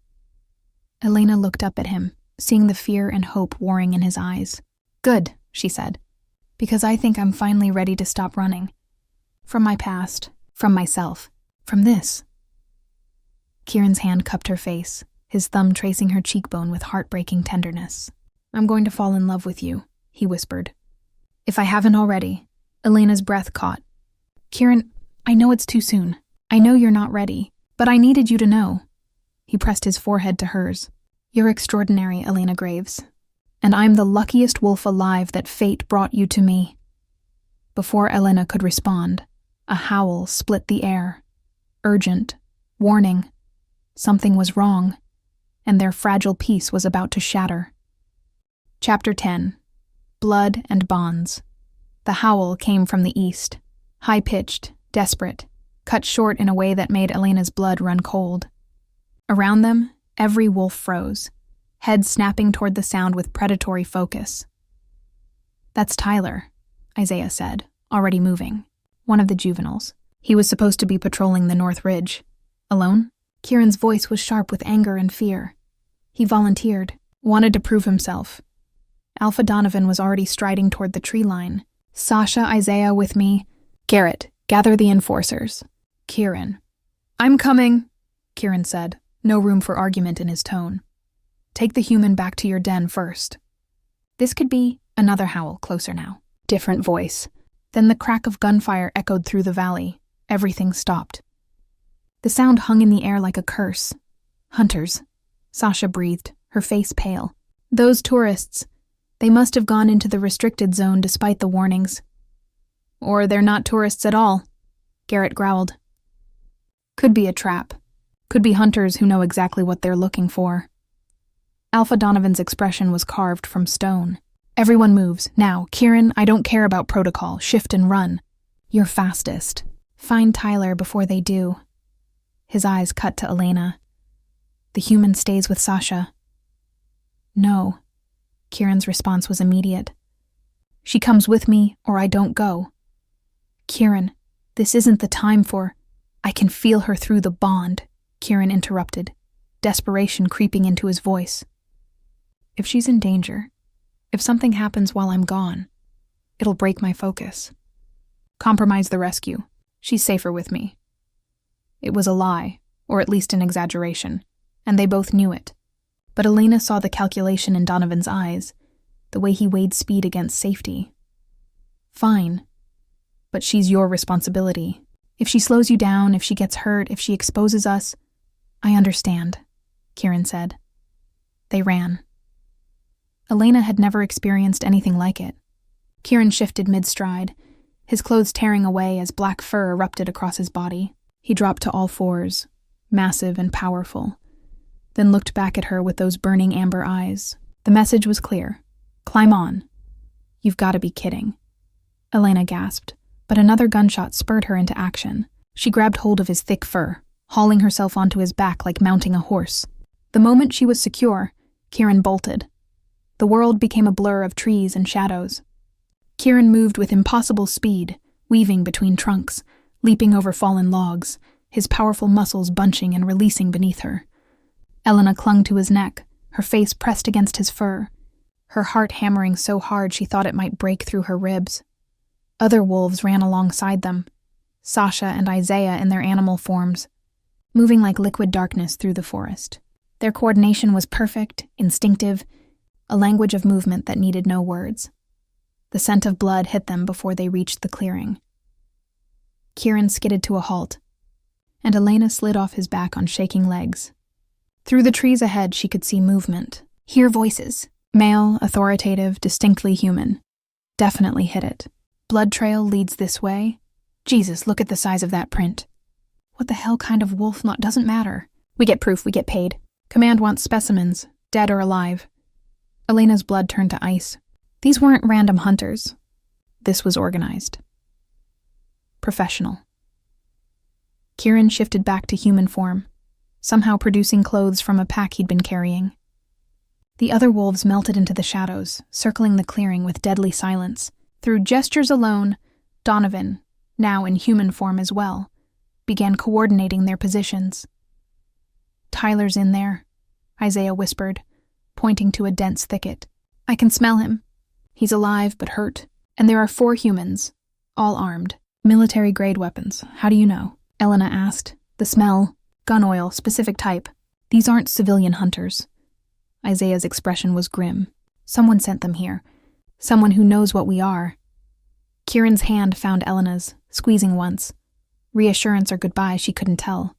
Elena looked up at him, seeing the fear and hope warring in his eyes. Good, she said, because I think I'm finally ready to stop running. From my past, from myself, from this. Kieran's hand cupped her face, his thumb tracing her cheekbone with heartbreaking tenderness. I'm going to fall in love with you, he whispered. If I haven't already. Elena's breath caught. Kieran, I know it's too soon. I know you're not ready, but I needed you to know. He pressed his forehead to hers. You're extraordinary, Elena Graves. And I'm the luckiest wolf alive that fate brought you to me. Before Elena could respond, a howl split the air. Urgent, warning. Something was wrong, and their fragile peace was about to shatter. Chapter 10. Blood and Bonds. The howl came from the east, high-pitched, desperate, cut short in a way that made Elena's blood run cold. Around them, every wolf froze, head snapping toward the sound with predatory focus. That's Tyler, Isaiah said, already moving, one of the juveniles. He was supposed to be patrolling the North Ridge. Alone? Kieran's voice was sharp with anger and fear. He volunteered, wanted to prove himself. Alpha Donovan was already striding toward the tree line. Sasha, Isaiah with me. Garrett, gather the enforcers. Kieran. I'm coming, Kieran said, no room for argument in his tone. Take the human back to your den first. This could be another howl closer now. Different voice. Then the crack of gunfire echoed through the valley. Everything stopped. The sound hung in the air like a curse. Hunters. Sasha breathed, her face pale. Those tourists, they must have gone into the restricted zone despite the warnings. Or they're not tourists at all, Garrett growled. Could be a trap. Could be hunters who know exactly what they're looking for. Alpha Donovan's expression was carved from stone. Everyone moves. Now, Kieran, I don't care about protocol. Shift and run. You're fastest. Find Tyler before they do. His eyes cut to Elena. The human stays with Sasha. No. Kieran's response was immediate. She comes with me, or I don't go. Kieran, this isn't the time for... I can feel her through the bond, Kieran interrupted, desperation creeping into his voice. If she's in danger, if something happens while I'm gone, it'll break my focus. Compromise the rescue. She's safer with me. It was a lie, or at least an exaggeration, and they both knew it. But Elena saw the calculation in Donovan's eyes, the way he weighed speed against safety. Fine, but she's your responsibility. If she slows you down, if she gets hurt, if she exposes us, I understand, Kieran said. They ran. Elena had never experienced anything like it. Kieran shifted mid-stride, his clothes tearing away as black fur erupted across his body. He dropped to all fours, massive and powerful, then looked back at her with those burning amber eyes. The message was clear. Climb on. You've got to be kidding. Elena gasped, but another gunshot spurred her into action. She grabbed hold of his thick fur, hauling herself onto his back like mounting a horse. The moment she was secure, Kieran bolted. The world became a blur of trees and shadows. Kieran moved with impossible speed, weaving between trunks, leaping over fallen logs, his powerful muscles bunching and releasing beneath her. Elena clung to his neck, her face pressed against his fur, her heart hammering so hard she thought it might break through her ribs. Other wolves ran alongside them, Sasha and Isaiah in their animal forms, moving like liquid darkness through the forest. Their coordination was perfect, instinctive, a language of movement that needed no words. The scent of blood hit them before they reached the clearing. Kieran skidded to a halt, and Elena slid off his back on shaking legs. Through the trees ahead, she could see movement, hear voices. Male, authoritative, distinctly human. Definitely hit it. Blood trail leads this way. Jesus, look at the size of that print. What the hell kind of wolf not doesn't matter. We get proof, we get paid. Command wants specimens, dead or alive. Elena's blood turned to ice. These weren't random hunters. This was organized. Professional. Kieran shifted back to human form, somehow producing clothes from a pack he'd been carrying. The other wolves melted into the shadows, circling the clearing with deadly silence. Through gestures alone, Donovan, now in human form as well, began coordinating their positions. Tyler's in there, Isaiah whispered, pointing to a dense thicket. I can smell him. He's alive but hurt. And there are 4 humans, all armed. Military-grade weapons. How do you know? Elena asked. The smell. Gun oil, specific type. These aren't civilian hunters. Isaiah's expression was grim. Someone sent them here. Someone who knows what we are. Kieran's hand found Elena's, squeezing once. Reassurance or goodbye, she couldn't tell.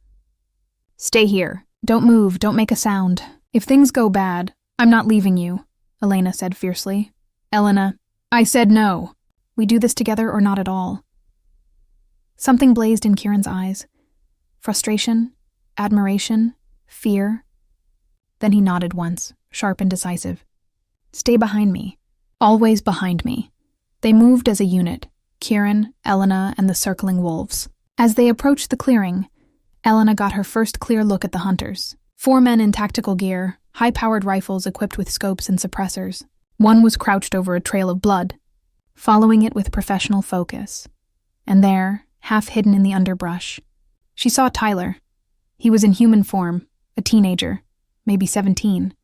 Stay here. Don't move, don't make a sound. If things go bad, I'm not leaving you, Elena said fiercely. Elena, I said no. We do this together or not at all. Something blazed in Kieran's eyes. Frustration, admiration, fear. Then he nodded once, sharp and decisive. Stay behind me. Always behind me. They moved as a unit, Kieran, Elena, and the circling wolves. As they approached the clearing, Elena got her first clear look at the hunters. 4 men in tactical gear, high-powered rifles equipped with scopes and suppressors. One was crouched over a trail of blood, following it with professional focus. And there, half hidden in the underbrush, she saw Tyler. He was in human form, a teenager, maybe 17,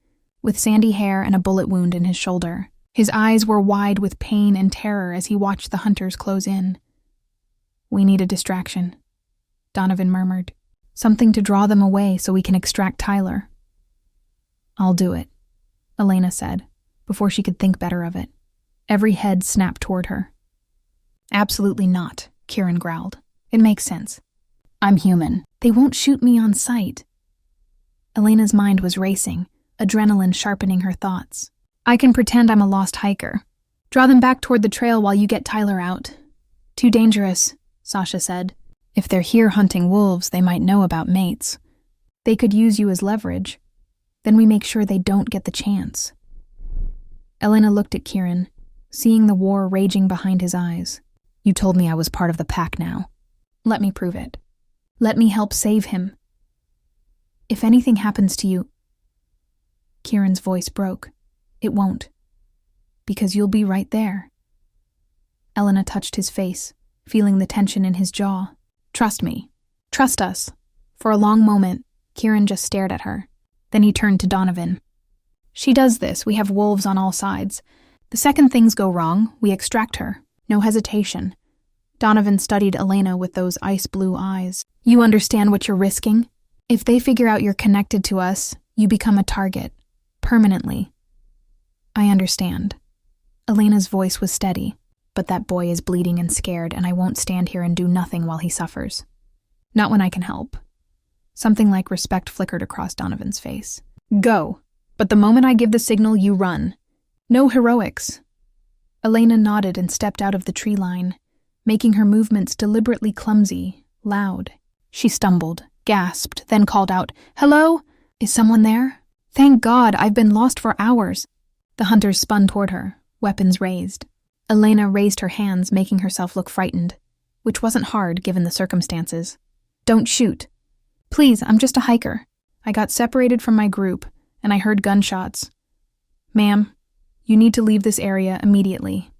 with sandy hair and a bullet wound in his shoulder. His eyes were wide with pain and terror as he watched the hunters close in. We need a distraction, Donovan murmured. Something to draw them away so we can extract Tyler. I'll do it, Elena said, before she could think better of it. Every head snapped toward her. Absolutely not, Kieran growled. It makes sense. I'm human. They won't shoot me on sight. Elena's mind was racing, adrenaline sharpening her thoughts. I can pretend I'm a lost hiker. Draw them back toward the trail while you get Tyler out. Too dangerous, Sasha said. If they're here hunting wolves, they might know about mates. They could use you as leverage. Then we make sure they don't get the chance. Elena looked at Kieran, seeing the war raging behind his eyes. You told me I was part of the pack now. Let me prove it. Let me help save him. If anything happens to you... Kieran's voice broke. It won't. Because you'll be right there. Elena touched his face, feeling the tension in his jaw. Trust me. Trust us. For a long moment, Kieran just stared at her. Then he turned to Donovan. She does this. We have wolves on all sides. The second things go wrong, we extract her. No hesitation. Donovan studied Elena with those ice-blue eyes. You understand what you're risking? If they figure out you're connected to us, you become a target. Permanently. I understand. Elena's voice was steady. But that boy is bleeding and scared, and I won't stand here and do nothing while he suffers. Not when I can help. Something like respect flickered across Donovan's face. Go. But the moment I give the signal, you run. No heroics. Elena nodded and stepped out of the tree line, making her movements deliberately clumsy, loud. She stumbled, gasped, then called out, Hello? Is someone there? Thank God, I've been lost for hours. The hunters spun toward her, weapons raised. Elena raised her hands, making herself look frightened, which wasn't hard given the circumstances. Don't shoot. Please, I'm just a hiker. I got separated from my group, and I heard gunshots. Ma'am, you need to leave this area immediately.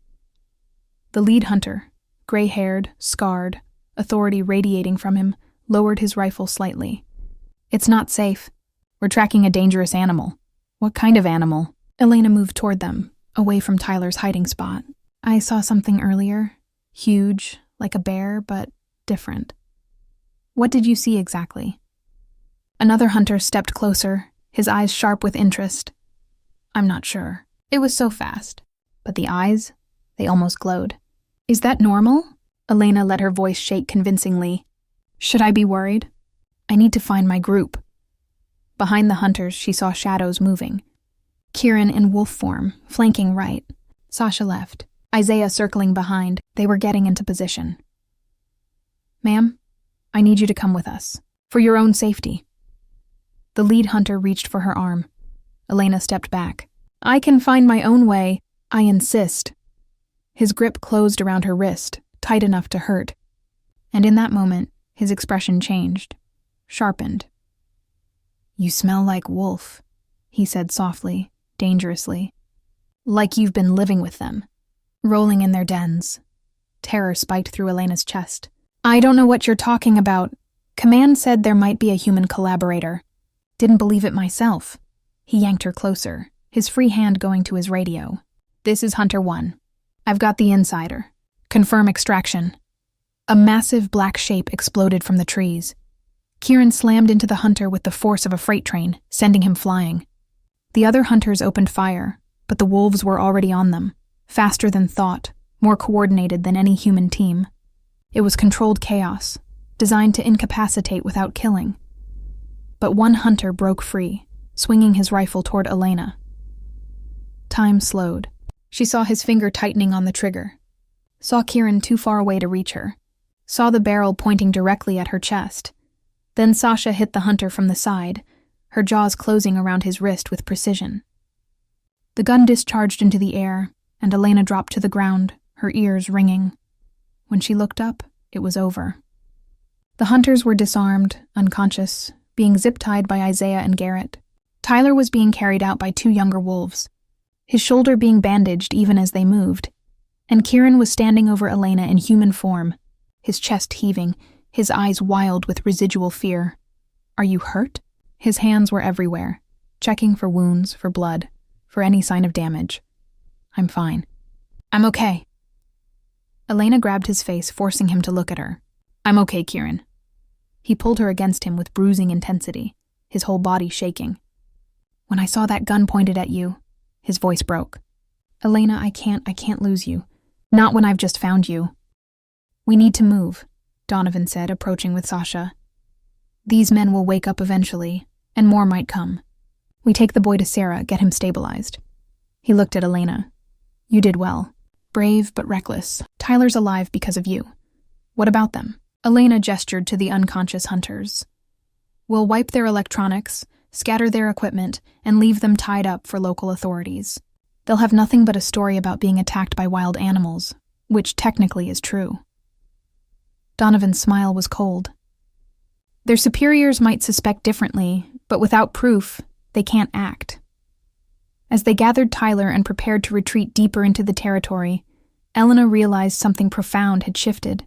The lead hunter, gray-haired, scarred, authority radiating from him, lowered his rifle slightly. It's not safe. We're tracking a dangerous animal. What kind of animal? Elena moved toward them, away from Tyler's hiding spot. I saw something earlier. Huge, like a bear, but different. What did you see exactly? Another hunter stepped closer, his eyes sharp with interest. I'm not sure. It was so fast. But the eyes, they almost glowed. Is that normal? Elena let her voice shake convincingly. Should I be worried? I need to find my group. Behind the hunters, she saw shadows moving. Kieran in wolf form, flanking right. Sasha left. Isaiah circling behind. They were getting into position. Ma'am, I need you to come with us. For your own safety. The lead hunter reached for her arm. Elena stepped back. I can find my own way. I insist. His grip closed around her wrist, tight enough to hurt. And in that moment, his expression changed. Sharpened. You smell like wolf, he said softly, dangerously. Like you've been living with them. Rolling in their dens. Terror spiked through Elena's chest. I don't know what you're talking about. Command said there might be a human collaborator. Didn't believe it myself. He yanked her closer, his free hand going to his radio. This is Hunter 1. I've got the insider. Confirm extraction. A massive black shape exploded from the trees. Kieran slammed into the hunter with the force of a freight train, sending him flying. The other hunters opened fire, but the wolves were already on them. Faster than thought, more coordinated than any human team. It was controlled chaos, designed to incapacitate without killing. But one hunter broke free, swinging his rifle toward Elena. Time slowed. She saw his finger tightening on the trigger. Saw Kieran too far away to reach her. Saw the barrel pointing directly at her chest. Then Sasha hit the hunter from the side, her jaws closing around his wrist with precision. The gun discharged into the air, and Elena dropped to the ground, her ears ringing. When she looked up, it was over. The hunters were disarmed, unconscious, being zip-tied by Isaiah and Garrett. Tyler was being carried out by 2 younger wolves, his shoulder being bandaged even as they moved, and Kieran was standing over Elena in human form, his chest heaving, his eyes wild with residual fear. Are you hurt? His hands were everywhere, checking for wounds, for blood, for any sign of damage. I'm fine. I'm okay. Elena grabbed his face, forcing him to look at her. I'm okay, Kieran. He pulled her against him with bruising intensity, his whole body shaking. When I saw that gun pointed at you, his voice broke. Elena, I can't lose you. Not when I've just found you. We need to move, Donovan said, approaching with Sasha. These men will wake up eventually, and more might come. We take the boy to Sarah, get him stabilized. He looked at Elena. You did well. Brave but reckless. Tyler's alive because of you. What about them? Elena gestured to the unconscious hunters. We'll wipe their electronics, scatter their equipment, and leave them tied up for local authorities. They'll have nothing but a story about being attacked by wild animals, which technically is true. Donovan's smile was cold. Their superiors might suspect differently, but without proof, they can't act. As they gathered Tyler and prepared to retreat deeper into the territory, Elena realized something profound had shifted.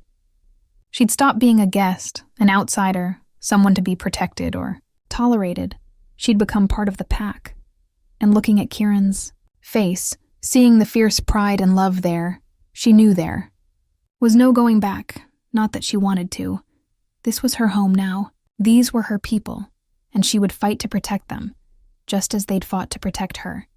She'd stopped being a guest, an outsider, someone to be protected or tolerated. She'd become part of the pack. And looking at Kieran's face, seeing the fierce pride and love there, she knew there was no going back, not that she wanted to. This was her home now. These were her people, and she would fight to protect them, just as they'd fought to protect her.